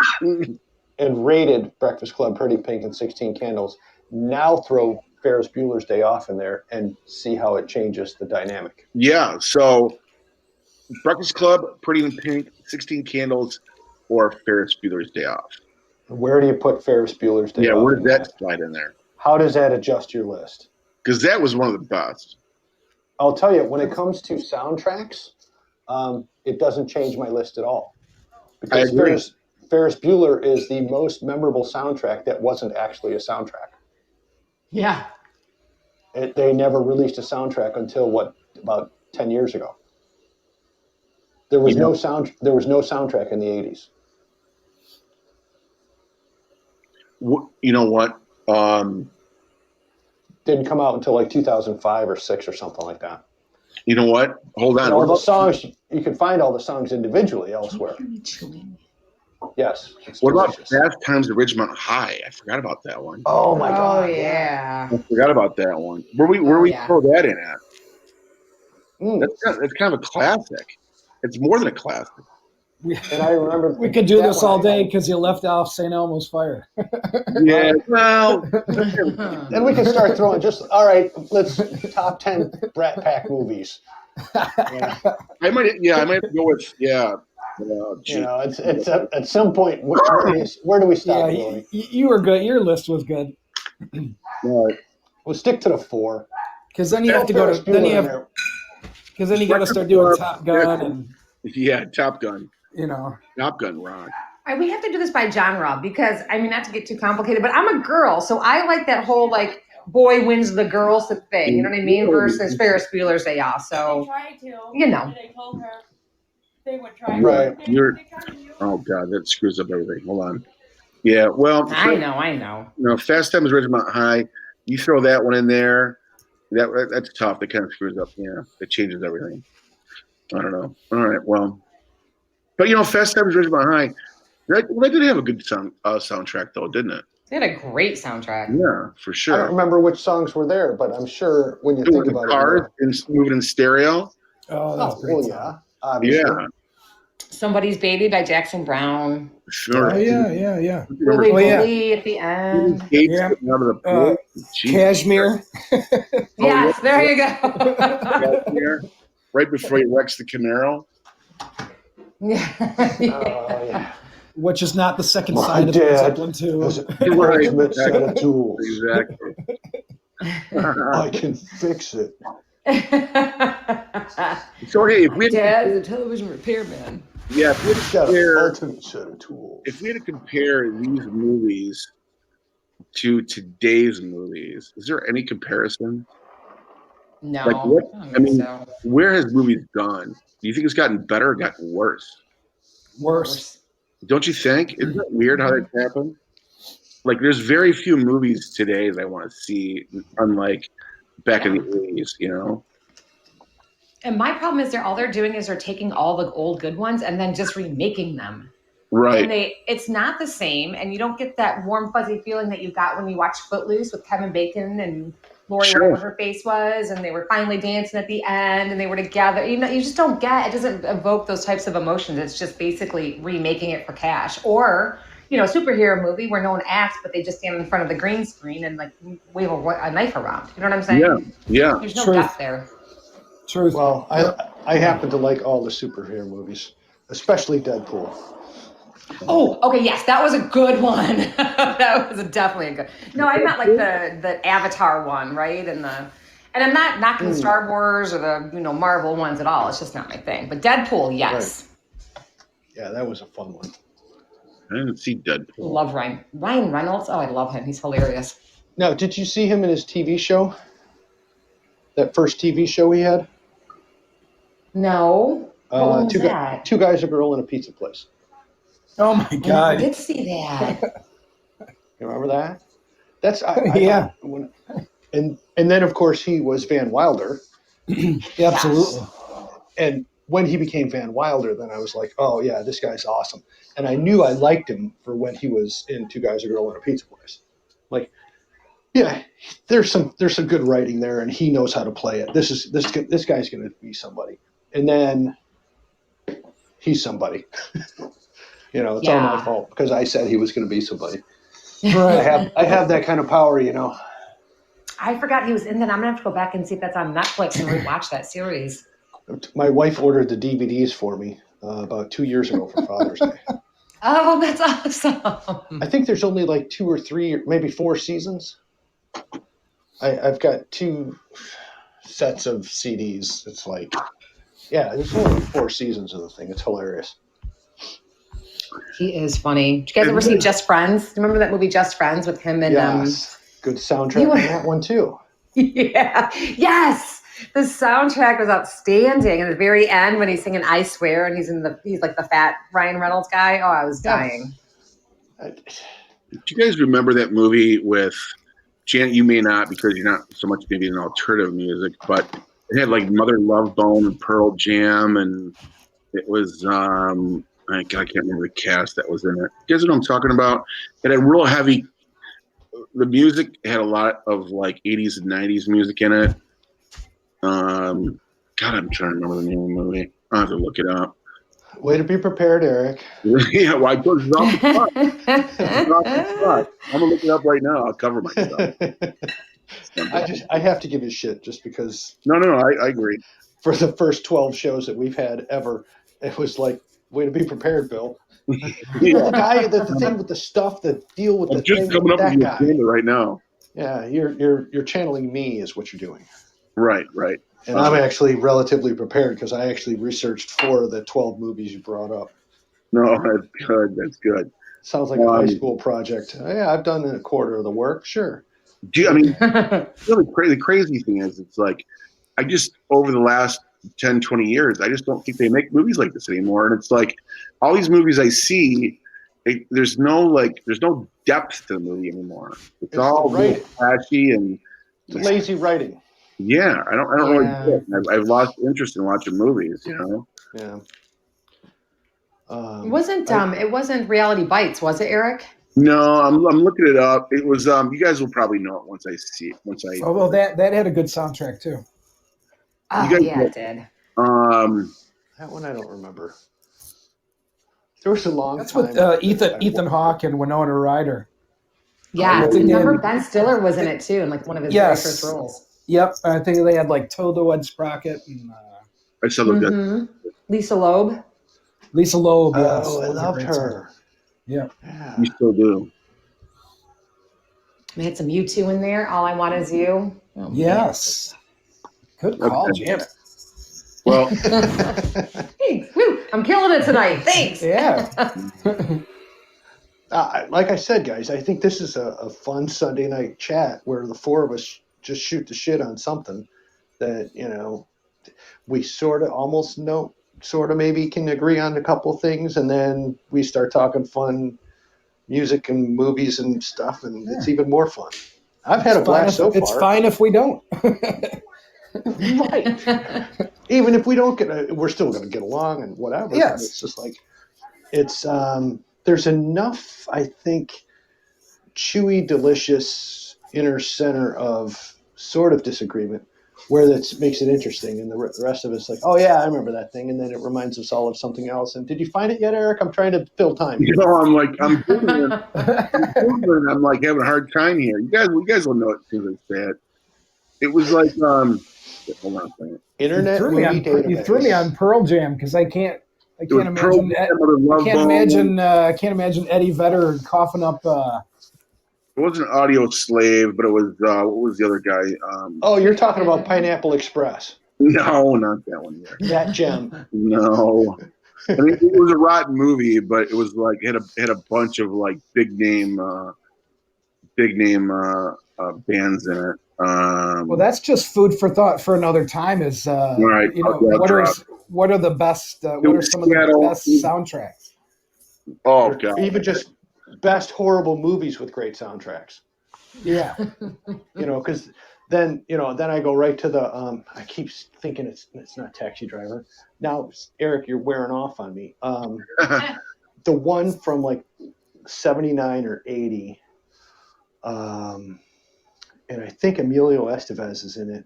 and rated Breakfast Club, Pretty Pink, and 16 Candles. Now throw Ferris Bueller's Day Off in there and see how it changes the dynamic. Yeah, so Breakfast Club, Pretty in Pink, 16 Candles, or Ferris Bueller's Day Off. Where do you put Ferris Bueller's Day Off? Yeah, where does that slide in there? How does that adjust your list? Because that was one of the best. I'll tell you, when it comes to soundtracks, it doesn't change my list at all. Because Ferris Bueller is the most memorable soundtrack that wasn't actually a soundtrack. Yeah. They never released a soundtrack until, about 10 years ago. There was no sound. There was no soundtrack in the 80s. You know what? Didn't come out until like 2005 or 6 or something like that. You know what? Hold on. And all the songs, you can find all the songs individually elsewhere. Yes. What about Fast Times at Ridgemont High? I forgot about that one. Oh my God! Yeah. I forgot about that one. Where we throw that in at? That's kind of a classic. It's more than a classic. And I remember We could do this all day because you left off St. Elmo's Fire. Yeah, well. Then we can start throwing all right, let's top 10 Brat Pack movies. Yeah. I might go with, It's at some point, where do we stop? Yeah, you were good. Your list was good. Right. We'll stick to the 4. Because then you have to go to, because then you got to start doing Top Gun and. Yeah, Top Gun. Top Gun rock. All right, we have to do this by genre because, not to get too complicated, but I'm a girl, so I like that whole, boy wins the girls thing, you know what I mean? Versus Ferris Bueller's Day Off, so, They tried to. They told her they would try. Right. Oh, God, that screws up everything. Hold on. Yeah, well. I know. No, Fast Times at Ridgemont High, you throw that one in there, that's tough. That kind of screws up. Yeah, it changes everything. I don't know. All right, well. But, Fast Times at Ridgemont High, they did have a good soundtrack, though, didn't it? They had a great soundtrack. Yeah, for sure. I don't remember which songs were there, but I'm sure when you think about cars and moving in stereo. Oh, that's great. Well, yeah, obviously. Yeah. Somebody's Baby by Jackson Brown. Sure. Oh, yeah. Willie at the end. Yeah. Out of the pool. Cashmere. Yes, there you go. Cashmere. Right before he wrecks the Camaro. Yeah. Which is not the second side of the Zeppelin 2. Right. Set of tools. Exactly. I can fix it. So, hey, if we had Dad's a television repairman. Yeah, if we had to Got an compare, ultimate set of tools. if we had to compare these movies to today's movies, is there any comparison? No. Like what? I I mean, so. where has movies gone? Do you think it's gotten better or gotten worse? Worse. Don't you think? Isn't it weird how that happened? Like, there's very few movies today that I want to see, unlike back in the 80s, And my problem is all they're doing is they're taking all the old good ones and then just remaking them. Right. And it's not the same, and you don't get that warm, fuzzy feeling that you got when you watched Footloose with Kevin Bacon and Lori, whatever her face was, and they were finally dancing at the end, and they were together. You just don't get it. Doesn't evoke those types of emotions. It's just basically remaking it for cash. Or, superhero movie where no one acts, but they just stand in front of the green screen and wave a knife around. You know what I'm saying? Yeah. There's no depth there. Truth. Well, I happen to like all the superhero movies, especially Deadpool. Oh, okay, yes, that was a good one. That was definitely a good. No, I'm not like the Avatar one, right? And I'm not knocking Star Wars or the Marvel ones at all. It's just not my thing. But Deadpool, yes. Right. Yeah, that was a fun one. I didn't see Deadpool. Love Ryan Reynolds. Oh, I love him. He's hilarious. Now, did you see him in his TV show? That first TV show he had? No. What one was that? Two guys, a girl, in a pizza place. Oh my God! I did see that. You remember that? That's yeah. And then of course he was Van Wilder. Absolutely. And when he became Van Wilder, then I was like, oh yeah, this guy's awesome. And I knew I liked him for when he was in Two Guys, a Girl, in a Pizza Place. Like, yeah, there's some good writing there, and he knows how to play it. This guy's going to be somebody. And then he's somebody. It's all my fault because I said he was going to be somebody. Right. I have that kind of power, I forgot he was in that. I'm gonna have to go back and see if that's on Netflix and rewatch that series. My wife ordered the DVDs for me about 2 years ago for Father's Day. Oh, that's awesome. I think there's only like 2 or 3, or maybe 4 seasons. I've got 2 sets of CDs. It's like, yeah, there's only 4 seasons of the thing. It's hilarious. He is funny. Did you guys ever see Just Friends? Remember that movie Just Friends with him and Yes. Good soundtrack on that one too. Yeah. Yes. The soundtrack was outstanding. At the very end, when he's singing "I Swear" and he's like the fat Ryan Reynolds guy. Oh, I was dying. Do you guys remember that movie with Janet? You may not because you're not so much maybe in alternative music, but it had like Mother Love Bone and Pearl Jam, and it was I can't remember the cast that was in it. You guys know what I'm talking about? It had real heavy. The music had a lot of like 80's and 90's music in it. God, I'm trying to remember the name of the movie. I'll have to look it up. Way to be prepared, Eric. Yeah, well, I put it off the spot. I'm gonna look it up right now. I'll cover myself. I have to give you shit just because. No, I agree. For the first 12 shows that we've had ever, it was like, way to be prepared, Bill. The guy, the thing with the stuff, the deal with the just thing coming with up that with guy. your right now. Yeah, you're channeling me is what you're doing. Right. And I'm actually relatively prepared because I actually researched 4 of the 12 movies you brought up. No, that's good. That's good. Sounds like a high school project. Yeah, I've done a quarter of the work. Sure. The crazy thing is, it's like, I just, over the last 10, 20 years, I just don't think they make movies like this anymore. And it's like, all these movies I see, there's no depth to the movie anymore. It's all really flashy and lazy writing. Yeah, I don't really get it. I've lost interest in watching movies, Yeah. It wasn't Reality Bites, was it, Eric? No, I'm looking it up. It was you guys will probably know it once I see it. Although that had a good soundtrack too. Oh yeah, it did. That one I don't remember. There was a long That's time. with Ethan Hawke and Winona Ryder. Yeah, remember Ben Stiller was in it too, in like one of his very first roles. Yep, I think they had like Toto and Sprocket and I still look good. Lisa Loeb. Yes. Oh, I loved her. Yeah. You still do. We had some U2 in there. All I Want Is You. Oh, yes. Good call, Janet. Well, thanks. Woo, I'm killing it tonight. Thanks. Yeah. Like I said, guys, I think this is a fun Sunday night chat where the 4 of us just shoot the shit on something that, we sort of almost know, sort of maybe can agree on a couple things, and then we start talking fun music and movies and stuff, and it's even more fun. I've had a blast so far. It's fine if we don't. Right. Even if we don't we're still going to get along and whatever. Yes. It's just like, there's enough, I think, chewy, delicious inner center of sort of disagreement where that makes it interesting, and the rest of it's like, oh yeah, I remember that thing, and then it reminds us all of something else. And did you find it yet, Eric? I'm trying to fill time. I'm Googling, I'm like having a hard time here. You guys will know it as soon as I say it. It was like hold on a second. Internet movie database. You threw me on Pearl Jam because I can't imagine Eddie Vedder coughing up. It wasn't Audio Slave, but it was what was the other guy? You're talking about Pineapple Express. No, not that one. That gem. No, I mean it was a rotten movie, but it was like had a bunch of like big name bands in it. Well, that's just food for thought for another time. Is right? What are the best? What are some of the best soundtracks? Oh god! Even just best horrible movies with great soundtracks. Yeah. Because then I go right to the. I keep thinking it's not Taxi Driver. Now, Eric, you're wearing off on me. The one from like 79 or 80. And I think Emilio Estevez is in it,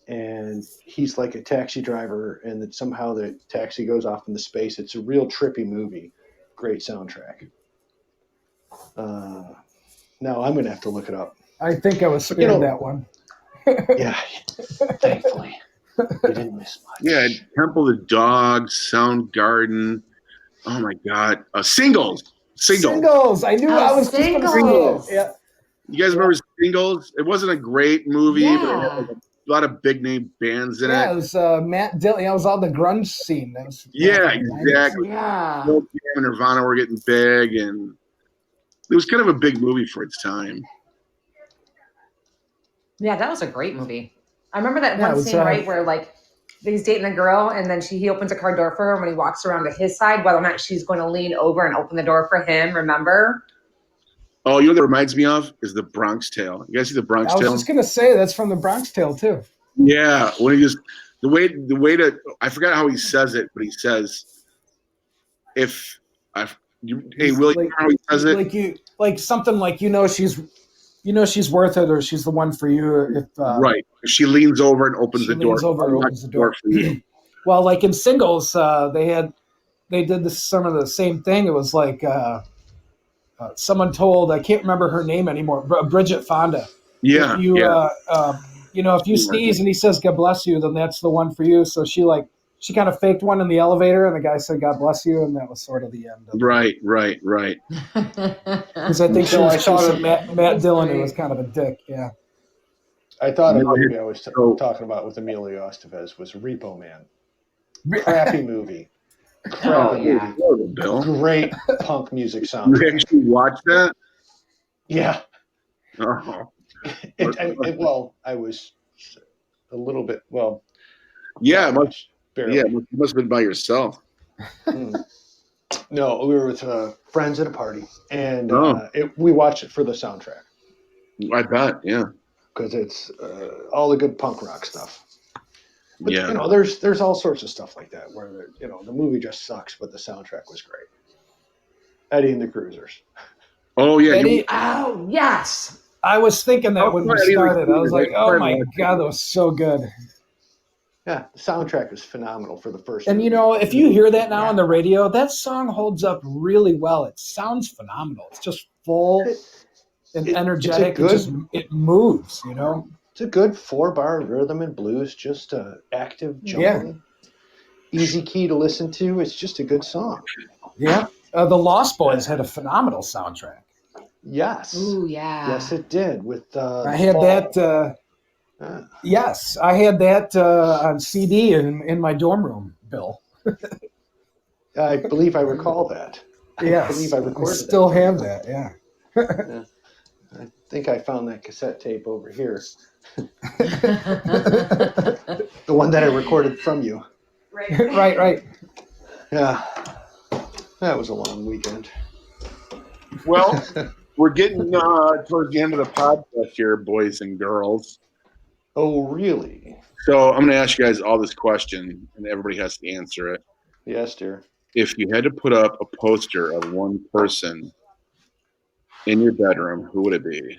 and he's like a taxi driver, and that somehow the taxi goes off into space. It's a real trippy movie, great soundtrack. Now I'm going to have to look it up. I think I was spared that one. Yeah, thankfully, you didn't miss much. Yeah, Temple of Dogs, Soundgarden. Oh my God, Singles. I knew I was just going to say it. Yeah. You guys remember Singles? It wasn't a great movie, but it had like a lot of big name bands in it. Yeah, it was Matt Dillon. It was all the grunge scene. Exactly. Yeah. Pearl Jam and Nirvana were getting big, and it was kind of a big movie for its time. Yeah, that was a great movie. I remember that Yeah, it one was, scene, right, where like he's dating a girl and then he opens a car door for her when he walks around to his side, whether or not she's going to lean over and open the door for him, remember? Oh, you know what that reminds me of is the Bronx Tale. You guys see the Bronx I was Tale? just gonna say that's from the Bronx Tale too. Yeah, when he just the way to I forgot how he says it, but he says if I hey Willie, like, how he says it? like something like she's worth it, or she's the one for you. If Right. She leans over and opens she the door. leans over and opens the door. For you. Well, like in Singles, they did some of the same thing. It was like someone told, I can't remember her name anymore, Bridget Fonda. Yeah. If you yeah. if you sneeze and he says God bless you, then that's the one for you. So she kind of faked one in the elevator, and the guy said God bless you, and that was sort of the end of it. Right. Because I think So I thought of Matt Dillon, who was kind of a dick. Yeah. I thought a No, movie I was talking about with Emilio Estevez was Repo Man. Crappy movie. Oh, yeah. Bill. Great punk music You soundtrack. actually watched that? Yeah. Oh. Well, I was a little bit, well. Yeah, barely. you must have been by yourself. No, we were with friends at a party, and Oh. we watched it for the soundtrack. I bet, yeah. Because it's all the good punk rock stuff. But, Yeah. there's all sorts of stuff like that where, the movie just sucks, but the soundtrack was great. Eddie and the Cruisers. Oh, yeah. Eddie, Oh, yes. I was thinking that when we Eddie started. I was Cruisers, like, oh my God, that was so good. Yeah, the soundtrack was phenomenal for the first And, movie. if you hear that now on the radio, that song holds up really well. It sounds phenomenal. It's just full and energetic. It moves, It's a good 4-bar rhythm and blues, just active, jumping, easy key to listen to. It's just a good song. Yeah. The Lost Boys had a phenomenal soundtrack. Yes. Ooh, yeah. Yes, it did. With I had that. Yes, I had that on CD in my dorm room, Bill. I believe I recall that. Yes, I believe I recorded that. Still have that. Yeah. Yeah. I think I found that cassette tape over here. The one that I recorded from you. Right. Yeah. That was a long weekend. Well, we're getting towards the end of the podcast here, boys and girls. Oh, really? So I'm going to ask you guys all this question, and everybody has to answer it. Yes, dear. If you had to put up a poster of one person in your bedroom, who would it be?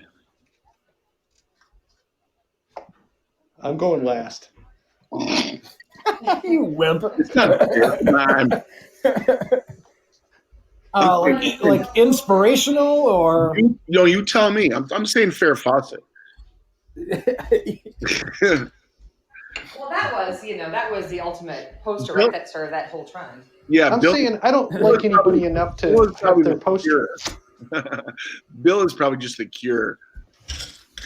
I'm going last. You wimp. It's not fair. Come on. Like inspirational or? You tell me. I'm saying Farrah Fawcett. Well, that was the ultimate poster, right? That started that whole trend. Yeah, I'm saying I don't like anybody enough to have their poster. Bill is probably just the Cure.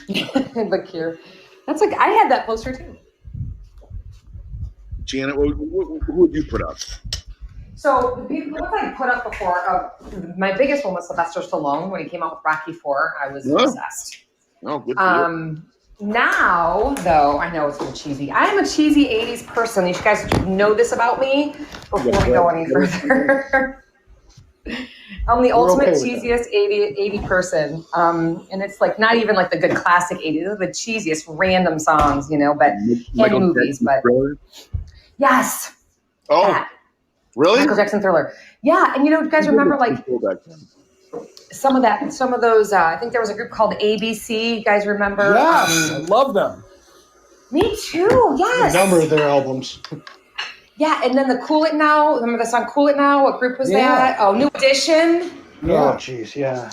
The Cure. That's like I had that poster too. Janet, who would you put up? So the ones I put up before, my biggest one was Sylvester Stallone when he came out with Rocky IV. I was obsessed. Oh, good for you. Now, though, I know it's a little cheesy. I am a cheesy 80s person. You guys know this about me before we go any further. I'm the ultimate cheesiest 80 person. And it's like not even like the good classic 80s. They're the cheesiest random songs, but in movies. But yes. Oh, that. Really? Michael Jackson Thriller. Yeah. And you guys remember like some of those, I think there was a group called ABC. You guys remember? Yes, I love them. Me too. Yes. A number of their albums. Yeah, and then the Cool It Now. Remember the song Cool It Now? What group was that? Oh, New Edition. Yeah. Oh, jeez, yeah.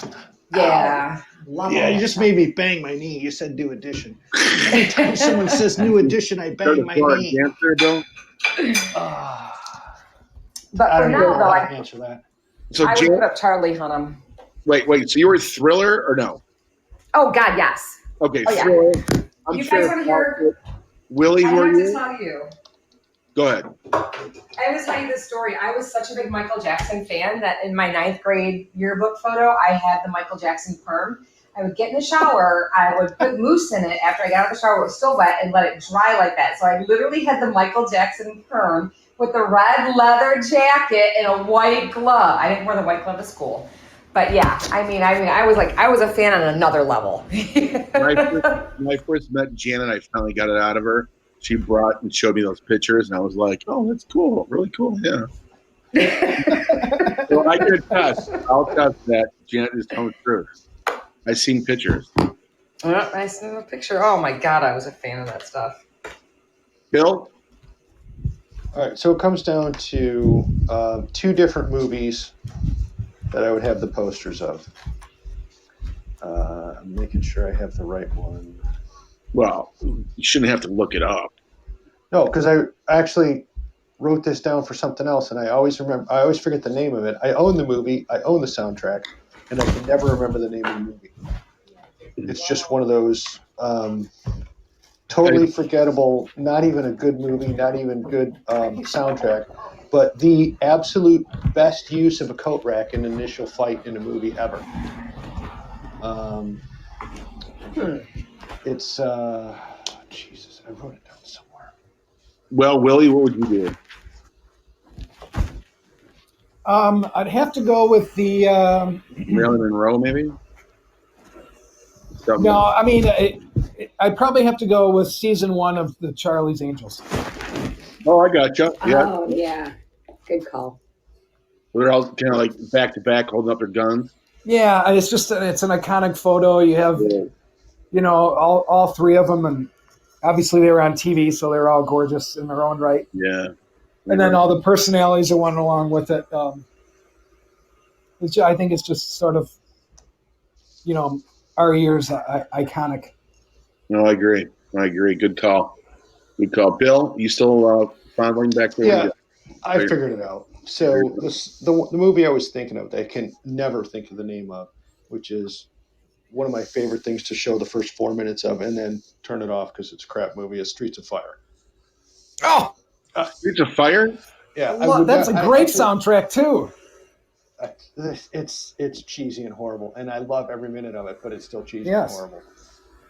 Yeah. Yeah, you just made me bang my knee. You said New Edition. Anytime someone says New Edition, I bang my knee. But for now, though, I answer that. So I would put up Charlie Hunnam. Wait. So you were Thriller or no? Oh God, yes. Okay, oh, Thriller. Yeah. You guys want to hear? Willie, who are you? I have to tell you. Go ahead. I have to tell you this story. I was such a big Michael Jackson fan that in my 9th grade yearbook photo, I had the Michael Jackson perm. I would get in the shower, I would put mousse in it after I got out of the shower, it was still wet, and let it dry like that. So I literally had the Michael Jackson perm with the red leather jacket and a white glove. I didn't wear the white glove to school. But yeah, I mean, I was a fan on another level. When I first met Janet, I finally got it out of her. She brought and showed me those pictures, and I was like, "Oh, that's cool, really cool." Yeah. So I can attest. I'll attest that Janet is telling the truth. I've seen pictures. I sent a picture. Oh my God, I was a fan of that stuff. Bill? All right, so it comes down to 2 different movies that I would have the posters of. I'm making sure I have the right one. Well, you shouldn't have to look it up. No, because I actually wrote this down for something else, and I always forget the name of it. I own the movie, I own the soundtrack, and I can never remember the name of the movie. It's just one of those totally forgettable, not even a good movie, not even good soundtrack, but the absolute best use of a coat rack in an initial fight in a movie ever. It's Jesus, I wrote it down somewhere. Well, Willie, what would you do? I'd have to go with the. Marilyn Monroe, maybe? Something. No, I mean, I'd probably have to go with season 1 of the Charlie's Angels. Oh, I gotcha. Yeah. Oh yeah, good call. They're all kind of like back to back, holding up their guns. Yeah, it's an iconic photo. You have, all 3 of them, and obviously they were on TV, so they're all gorgeous in their own right. Yeah. And then all the personalities that went along with it. I think it's just sort of, our year's iconic. No, I agree. Good call. Bill, you still fondling back there? Yeah, I figured it out. So the movie I was thinking of that I can never think of the name of, which is one of my favorite things to show the first 4 minutes of and then turn it off because it's a crap movie, is Streets of Fire. Oh! Streets of Fire? Yeah. That's a great soundtrack, too. It's cheesy and horrible, and I love every minute of it, but it's still cheesy and horrible.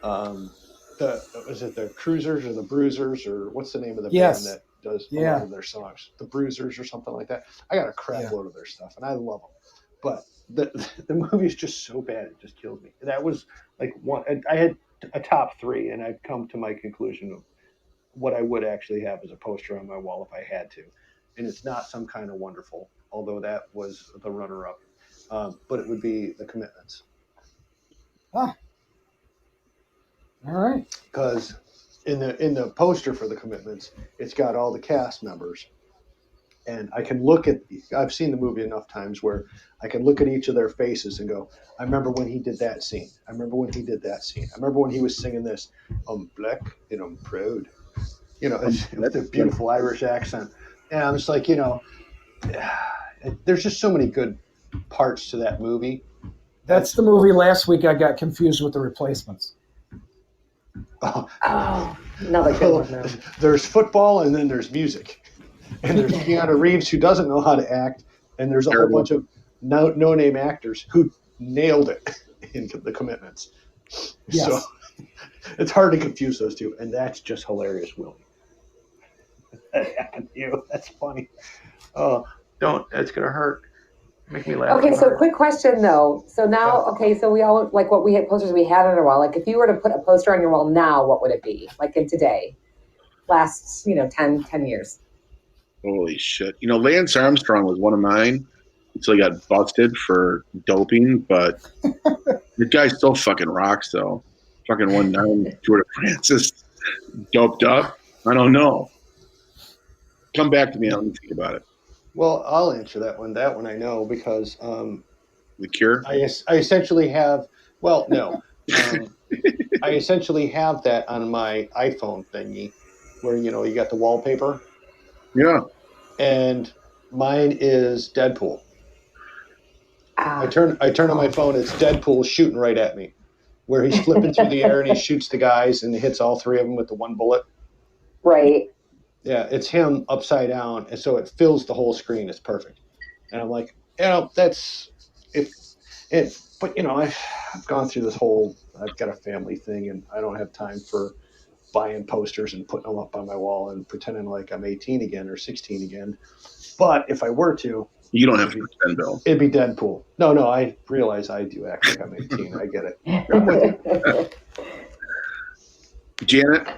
Was it the Cruisers or the Bruisers, or what's the name of the band that does a lot of their songs? The Bruisers or something like that. I got a crap load of their stuff, and I love them. But the movie is just so bad, it just kills me. That was like one. I had a top 3, and I've come to my conclusion of what I would actually have as a poster on my wall if I had to. And it's not Some Kind of Wonderful, although that was the runner-up. But it would be The Commitments. Ah. All right. Because in the poster for The Commitments, it's got all the cast members. And I can look at, I've seen the movie enough times where I can look at each of their faces and go, I remember when he did that scene. I remember when he did that scene. I remember when he was singing this, I'm black and I'm proud. It's a beautiful Irish accent. And I'm just like, there's just so many good parts to that movie. That's the movie last week I got confused with The Replacements. Oh, another good one. There's football, and then there's music. And there's Keanu Reeves, who doesn't know how to act, and there's a whole bunch of no-name actors who nailed it in The Commitments. Yes. So it's hard to confuse those two, and that's just hilarious, Willie. That happened to you. That's funny. Oh, don't. That's going to hurt. Make me laugh. Okay, so quick question, though. So now, so we all, like what we had posters we had on our wall. Like if you were to put a poster on your wall now, what would it be? Like in today? Last, 10 years. Holy shit. Lance Armstrong was one of mine until he got busted for doping, but the guy still fucking rocks, though. Fucking 1-9 Tour de France, doped up. I don't know. Come back to me. Let me think about it. Well, I'll answer that one. That one I know because The Cure? I essentially have, well, no. I essentially have that on my iPhone thingy where, you got the wallpaper. Yeah. And mine is Deadpool. I turn on my phone, it's Deadpool shooting right at me, where he's flipping through the air and he shoots the guys and hits all 3 of them with the one bullet. Right. Yeah, it's him upside down, and so it fills the whole screen. It's perfect. And I'm like, that's if But I've gone through this whole. I've got a family thing, and I don't have time for buying posters and putting them up on my wall and pretending like I'm 18 again or 16 again. But if I were to, You don't have to pretend, Bill. it'd be Deadpool. No, I realize I do act like I'm 18. I get it. I'm with you. Janet?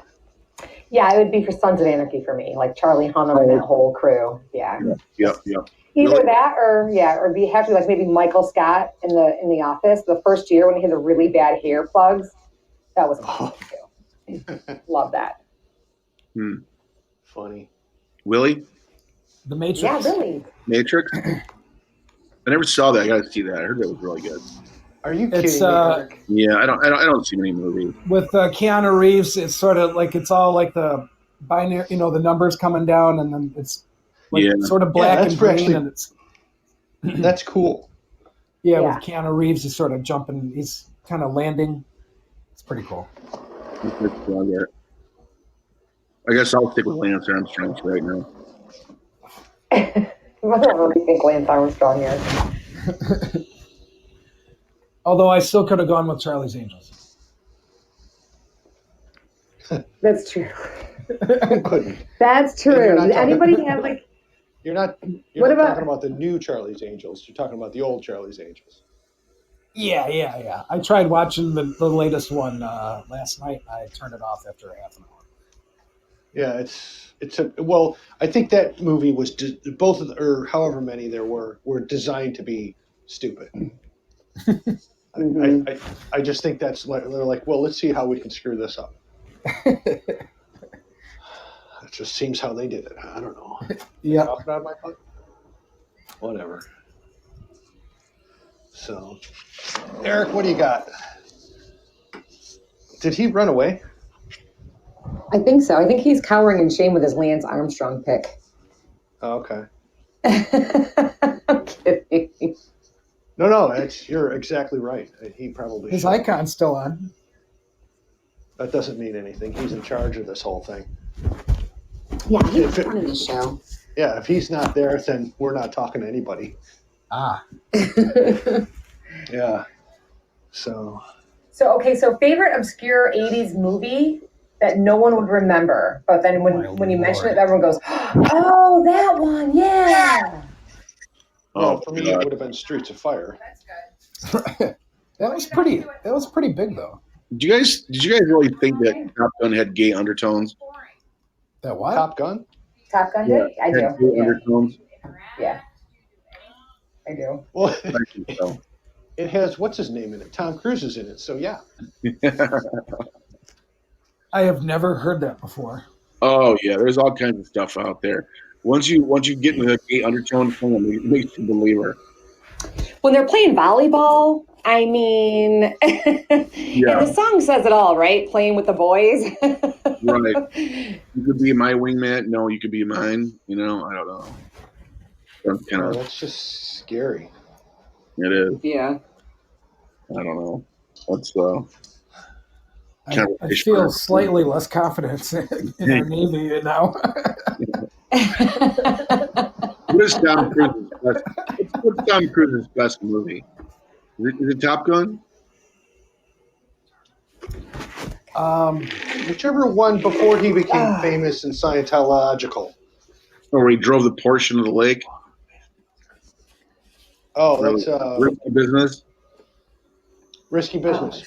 Yeah, it would be for Sons of Anarchy for me, like Charlie Hunnam and that whole crew. Yeah. Yep. Either Really? that or we have to like maybe Michael Scott in the Office the first year when he had the really bad hair plugs. That was awesome too. Love that. Funny. Willie? The Matrix. Yeah, really. Matrix? I never saw that. I got to see that. I heard that was really good. Are you kidding It's me, Eric? Yeah, I don't see many movies. with Keanu Reeves. It's sort of like it's all like the binary, the numbers coming down, and then it's like sort of black that's and green, actually- and it's That's cool. with Yeah. Keanu Reeves, he's sort of jumping. He's kind of landing. It's pretty cool. I guess I'll stick with Lance Armstrong right now. I don't really think Lance Armstrong here. Although I still could have gone with Charlie's Angels. That's true. Who couldn't? That's And you're true. not Did talking- anybody have like? You're not What about- talking about the new Charlie's Angels. You're talking about the old Charlie's Angels. Yeah. I tried watching the latest one last night. I turned it off after a half an hour. Yeah, I think that movie was both of or however many there were designed to be stupid. I just think that's like they're like, well, let's see how we can screw this up. It just seems how they did it. I don't know. Yeah. Talking out of my butt? Whatever. So, Eric, what do you got? Did he run away? I think so. I think he's cowering in shame with his Lance Armstrong pick. Oh, okay. I'm kidding. No, you're exactly right. He probably His should. icon's still on. That doesn't mean anything. He's in charge of this whole thing. Yeah, he's running the show. Yeah, if he's not there, then we're not talking to anybody. Ah. Yeah. So, So favorite obscure 80s movie that no one would remember, but then when you mention it, everyone goes, "Oh, that one, yeah." well, for me, it would have been Streets of Fire. That was pretty big though. Did you guys really think that Top Gun had gay undertones? That what? Top Gun? Top Gun did? I Had do. gay undertones? Yeah. I do. Well, I think so. it has what's his name in it? Tom Cruise is in it. So yeah. I have never heard that before. Oh yeah, there's all kinds of stuff out there. Once you get into the gay undertone film, it makes you a believer. When they're playing volleyball, I mean, and the song says it all, right? Playing with the boys. Right. You could be my wingman. No, you could be mine. I don't know. That's kind of That's just scary. it is. Yeah. I don't know. That's I feel slightly less confidence in our Navy now. What is Tom Cruise's best? What's Tom Cruise's best movie? Is it Top Gun? Whichever one before he became famous and Scientological. Or where he drove the Porsche into the lake? Oh, that's Risky Business. Risky Business.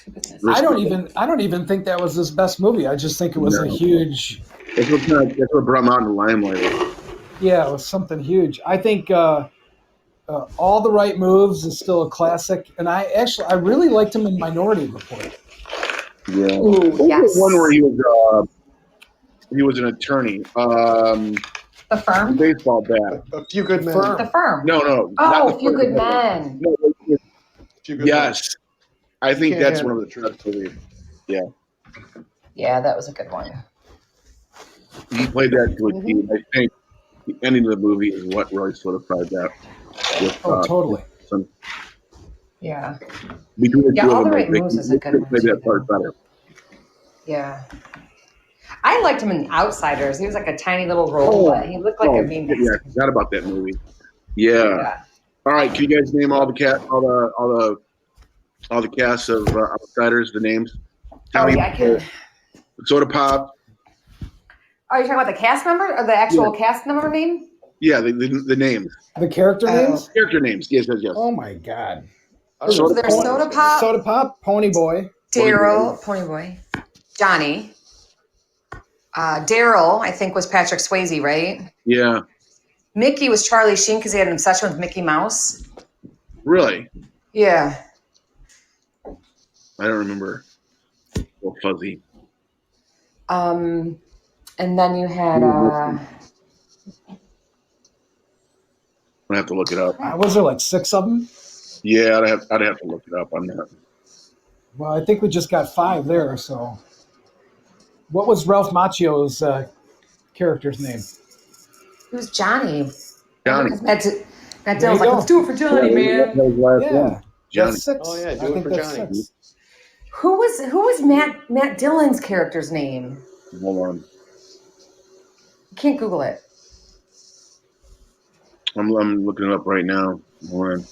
I don't even think that was his best movie. I just think it was a huge. That's what brought him out in the limelight. Yeah, it was something huge. I think All the Right Moves is still a classic, and I really liked him in Minority Report. Yeah. Ooh, What was yes. the one where he was an attorney. The Firm? Baseball bat. A Few Good Men. Firm. The Firm. No. Oh, not A Few Good Men. No, A Few Good yes. I think Can't that's handle one of the best movies. Yeah. Yeah, that was a good one. He played that to a T. I think the ending of the movie is what really solidified that. With, Oh, totally. Yeah. Between the Yeah, two All of the them, Right Moves is a good one, played too, that part better. Yeah. I liked him in Outsiders. He was like a tiny little role, but he looked like a mean yeah, I bastard. forgot about that movie. Yeah. All right, can you guys name all the all the cast of Outsiders, the names. Oh, yeah, I can. Soda Pop. Oh, you're talking about the cast member or the actual cast member name? Yeah, the names. The character names? Character names. Yes. Oh my God. So there's Soda Pop, Soda Pop, Pony Boy. Daryl, Pony Boy, Johnny. Daryl, I think, was Patrick Swayze, right? Yeah. Mickey was Charlie Sheen because he had an obsession with Mickey Mouse. Really? Yeah. I don't remember. A little fuzzy. And then you had I have to look it up. Was there like 6 of them? Yeah, I'd have to look it up on that. Well, I think we just got 5 there. So, what was Ralph Macchio's character's name? it was Johnny. Johnny. Matt Dillon's like, let's do it for Johnny, man. Yeah, Johnny. that's 6. Oh, yeah, do I it think for that's Johnny. 6. Who was Matt Dillon's character's name? Hold on. You can't Google it. I'm looking it up right now. Hold on.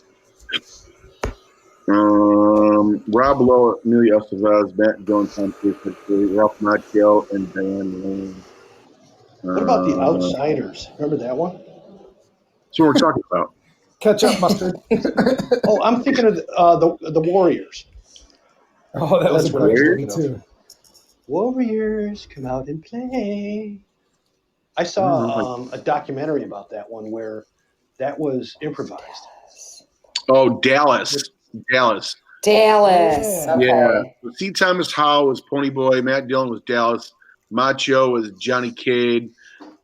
Rob Lowe, Emilio Estevez, Matt Dillon, Tom Cruise, Ralph Macchio, and Diane Lane. What about The Outsiders? Remember that one? That's what we're talking about. Catch up, mustard. Oh, I'm thinking of the Warriors. Oh, that was That's a what I great was movie thinking too. Warriors, come out and play. I saw a documentary about that one where that was improvised. Oh, Dallas. Dallas. Yeah. Okay. Yeah. C. Thomas Howell was Pony Boy. Matt Dillon was Dallas. Macho was Johnny Cade.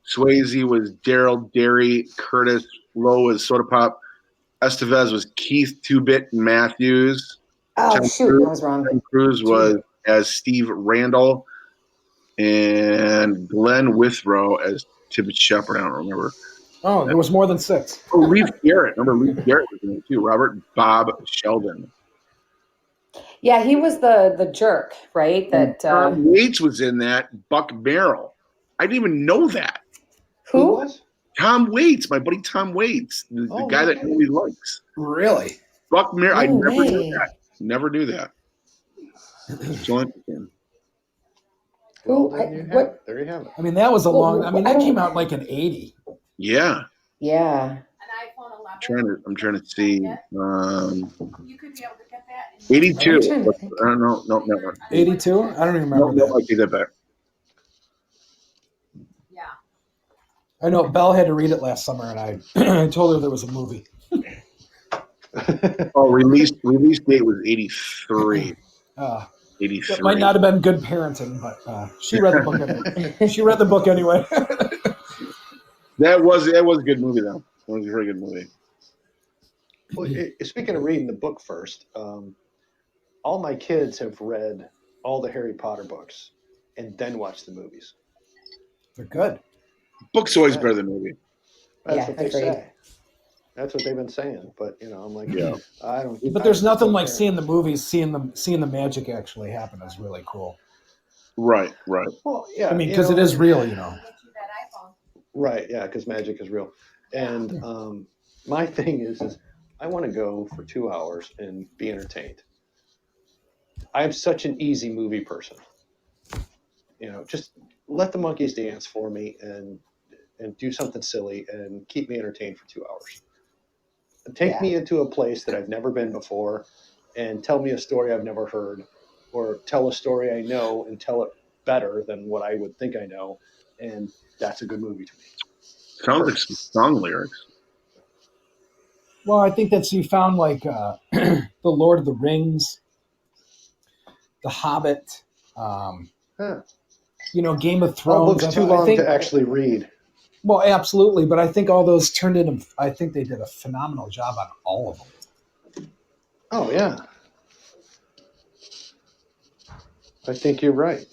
Swayze was Daryl Derry. Curtis Lowe was Soda Pop. Estevez was Keith Two-Bit Matthews. Oh, Tom shoot. Cruise, I was wrong. Tom Cruise was as Steve Randall. And Glenn Withrow as Tibbet Shepard. I don't remember. Oh, there was more than 6. Oh, Leif Garrett. Remember Leif Garrett was in it too. Robert Bob Sheldon. Yeah, he was the jerk, right? That Tom Waits was in that. Buck Merrill. I didn't even know that. Who who? was? Tom Waits, my buddy Tom Waits, the guy that nobody likes. Really? Buck Merrill. I No never way. knew that. Never knew that. So interesting. Who? Well, there you have What? it. There you have it. I mean, that was a long. I mean, that I don't- came out like in '80. Yeah. Yeah. An iPhone 11. I'm trying to see. You could be able to get that. 82. I'm trying to think. I don't know. No. 82? I don't even remember No, I that. take that back. Yeah. I know Belle had to read it last summer, and I told her there was a movie. Oh, release date was 83. 83. That might not have been good parenting, but she read the book anyway. She read the book anyway. That was a good movie though. It was a very good movie. Well, speaking of reading the book first, all my kids have read all the Harry Potter books and then watched the movies. They're good. Book's always better than movie. That's Yeah, what they agreed. say. That's what they've been saying. But I'm like, Yeah. I don't. But there's nothing like seeing the movies, seeing the magic actually happen is really cool. Right. Well, yeah. I mean, because it is real, you know. Get you that iPhone. Right, yeah, because magic is real. And my thing is I want to go for 2 hours and be entertained. I'm such an easy movie person. Just let the monkeys dance for me and do something silly and keep me entertained for 2 hours. And take me into a place that I've never been before and tell me a story I've never heard, or tell a story I know and tell it better than what I would think I know. And that's a good movie to me. Sounds like some song lyrics. Well, I think that's you found like the Lord of the Rings, The Hobbit, Game of All Thrones. books too I long think- to actually read. Well, absolutely, but I think all those turned into. I think they did a phenomenal job on all of them. Oh, yeah. I think you're right.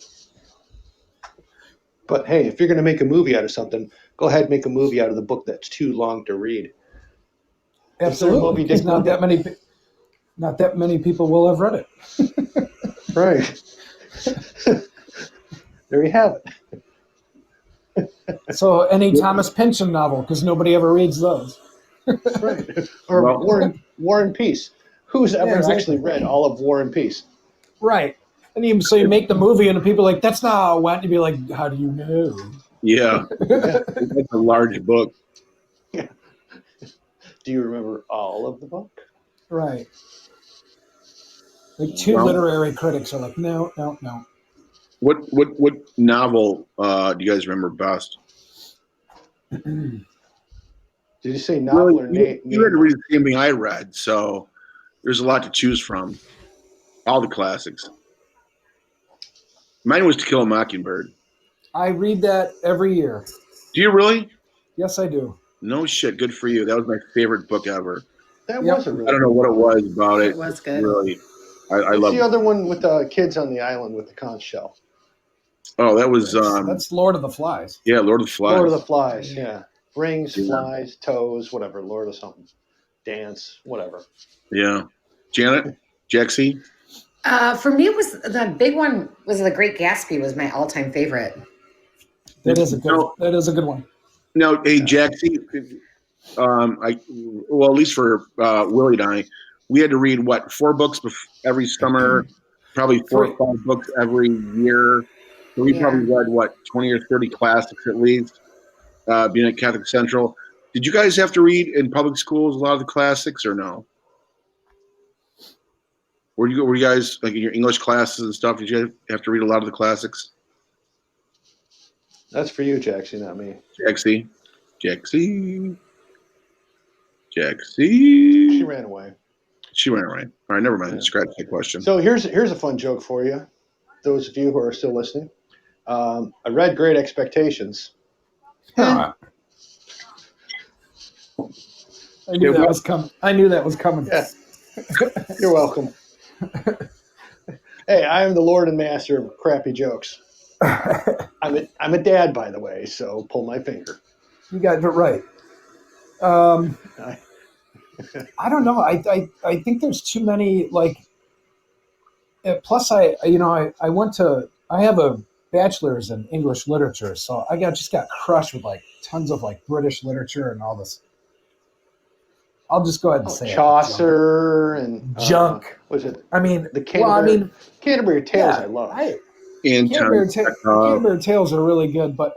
But hey, if you're going to make a movie out of something, go ahead and make a movie out of the book that's too long to read. Absolutely, Moby because Dick not that many people will have read it. Right. There you have it. So any Thomas Pynchon novel, because nobody ever reads those. Right. Or Well- War and Peace. Who's ever exactly. actually read all of War and Peace? Right. And you make the movie, and the people are like, that's not how it went. And you'd be like, how do you know? Yeah, Yeah. it's a large book. Do you remember all of the book? Right. Like two Well, literary critics are like, no. what novel do you guys remember best? Did you say Really, novel or you had to name? read the same thing I read, so there's a lot to choose from. All the classics. Mine was To Kill a Mockingbird. I read that every year. Do you really? Yes, I do. No shit. Good for you. That was my favorite book ever. That Yep. was a really I don't know what it was about it. It was good. Really, I It's love the it. other one with the kids on the island with the conch shell. Oh, that was That's Lord of the Flies. yeah, Lord of the Flies. Lord of the Flies, yeah. Rings, Yeah. flies, toes, whatever. Lord of something. Dance, whatever. Yeah. Janet, Jaxie. For me, it was the big one. Was The Great Gatsby was my all-time favorite. That is a good one. No, hey Jaxie. At least for Willie and I, we had to read 4 books every summer, probably 4 or 5 books every year. So we probably read 20 or 30 classics at least. Being at Catholic Central, did you guys have to read in public schools a lot of the classics or no? Were you guys like in your English classes and stuff? Did you have to read a lot of the classics? That's for you, Jaxie, not me. Jaxie. She ran away. She ran away. All right, never mind. Yeah. Scratch that question. So here's a fun joke for you, those of you who are still listening. I read Great Expectations. Huh. I knew that was coming. Yeah. You're welcome. Hey, I am the Lord and Master of crappy jokes. I'm a dad, by the way, so pull my finger. You got it right. I don't know. I think there's too many plus I have a bachelor's in English literature, so I just got crushed with tons of British literature and all this. I'll just go ahead and say Chaucer and junk. Was it? I mean, the Canterbury Tales. yeah, I love. Canterbury Tales are really good, but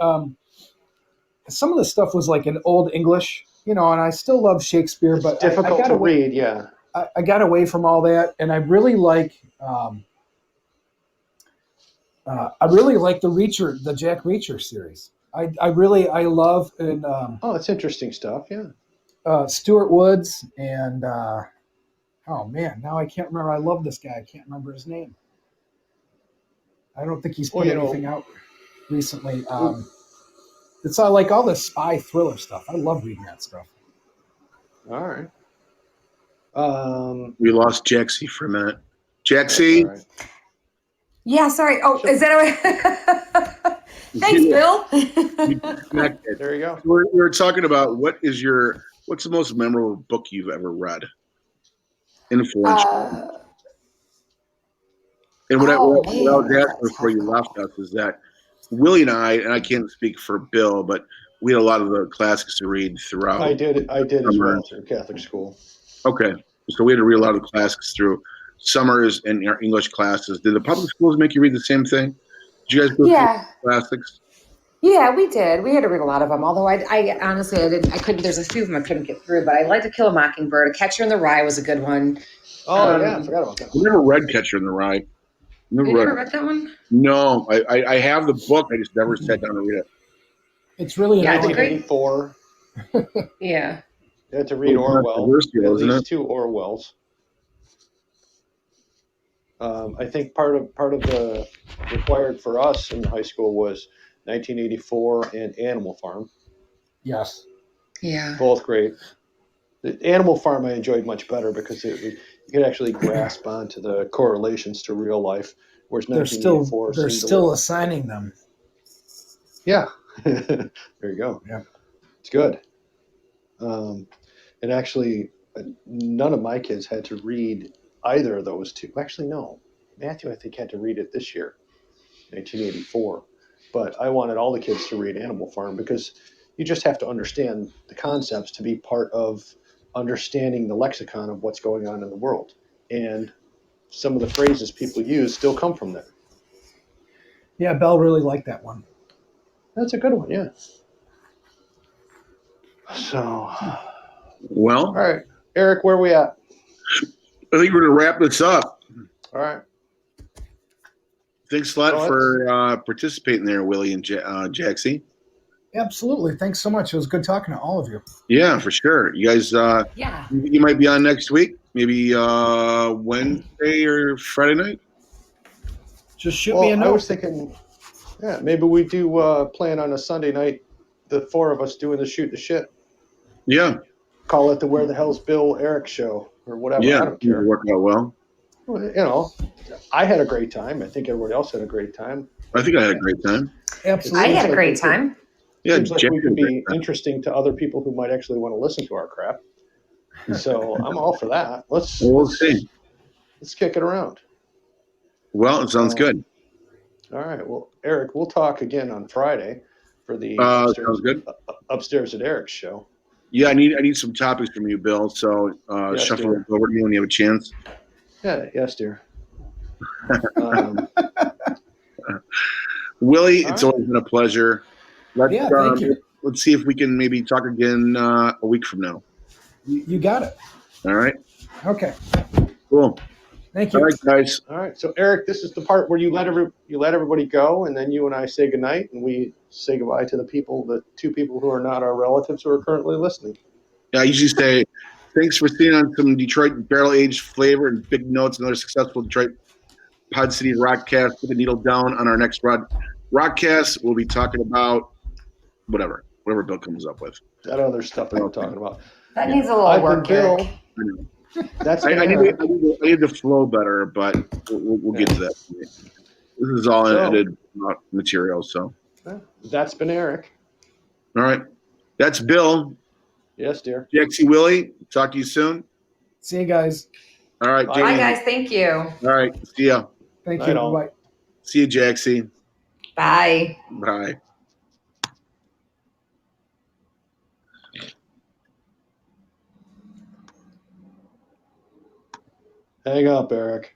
some of the stuff was in Old English, and I still love Shakespeare, It's but difficult to read. Yeah, I got away from all that, and I really like the Jack Reacher series. I love and it's interesting stuff. Yeah. Stuart Woods and oh man, now I can't remember. I love this guy. I can't remember his name. I don't think he's put anything out recently. It's all the spy thriller stuff. I love reading that stuff. All right. We lost Jaxie for a minute. Jaxie. Right. Yeah, sorry. Oh, is that Thanks, Bill. There you go. We were talking about what's the most memorable book you've ever read? Influential. And what I was asking before you left us is that Willie and I can't speak for Bill, but we had a lot of the classics to read throughout. I did as well through Catholic school. Okay. So we had to read a lot of the classics through summers and our English classes. Did the public schools make you read the same thing? Did you guys go through classics? Yeah, we did. We had to read a lot of them. Although I honestly, I couldn't. There's a few of them I couldn't get through. But I liked To Kill a Mockingbird. A Catcher in the Rye was a good one. Oh yeah, I forgot about that. I never read Catcher in the Rye. You never read that one? No, I have the book. I just never sat down to read it. It's really 1984. Yeah. You had to read Orwell. At least 2 Orwells. I think part of the required for us in high school was 1984 and Animal Farm. Yes. Yeah. Both great. The Animal Farm I enjoyed much better because you could actually grasp onto the correlations to real life, whereas 1984 they're still assigning them. Yeah. There you go. Yeah. It's good. And actually, none of my kids had to read either of those two. Actually, no. Matthew, I think, had to read it this year, 1984. But I wanted all the kids to read Animal Farm because you just have to understand the concepts to be part of understanding the lexicon of what's going on in the world. and some of the phrases people use still come from there. Yeah, Belle really liked that one. That's a good one, yeah. So, all Well, right, Eric, where are we at? I think we're going to wrap this up. All right. Thanks a lot Well, for participating there, Willie and Jaxie. Absolutely. Thanks so much. It was good talking to all of you. Yeah, for sure. You guys, Yeah. you might be on next week, maybe Wednesday or Friday night. Just shoot me a note. I was thinking, yeah, maybe we do plan on a Sunday night, the four of us doing the shoot the shit. Yeah, Call it the Where the Hell's Bill Eric show or whatever. yeah, I don't care. it'll work out well. Well, you know, I had a great time. I think everybody else had a great time. I think I had a great time. Absolutely. I had a like great time. Yeah, Seems like Jack we had a could great be time. interesting to other people who might actually want to listen to our crap. So I'm all for that. Let's see. Let's kick it around. Well, it sounds good. All right. Well, Eric, we'll talk again on Friday for the Sounds good. Upstairs at Eric's show. Yeah, I need some topics from you, Bill. So Yes, shuffle dear. it over to me when you have a chance. Yeah. Yes, dear. Willie, All it's right. always been a pleasure. Let's, Yeah, thank you. Let's see if we can maybe talk again a week from now. You got it. All right. Okay. Cool. Thank All you. right, guys. All right. So, Eric, this is the part where you let everybody go, and then you and I say goodnight, and we say goodbye to the two people who are not our relatives who are currently listening. Yeah, I usually say, thanks for staying on some Detroit barrel-aged flavor and big notes. Another successful Detroit Pod City Rockcast. Put the needle down on our next Rockcast. We'll be talking about whatever Bill comes up with. That other stuff that we're talking about. That needs a little I've work, been Bill. Eric. I know. That's I been need Eric. to flow better, but we'll get to that. This is all edited material, so. That's been Eric. All right. That's Bill. Yes, dear. Jaxie, Willie, talk to you soon. See you guys. All right. Bye. take it Bye, easy. guys. Thank you. All right. See ya. Thank Night you. all. Bye. See you, Jaxie. Bye. Bye. Hang up, Eric.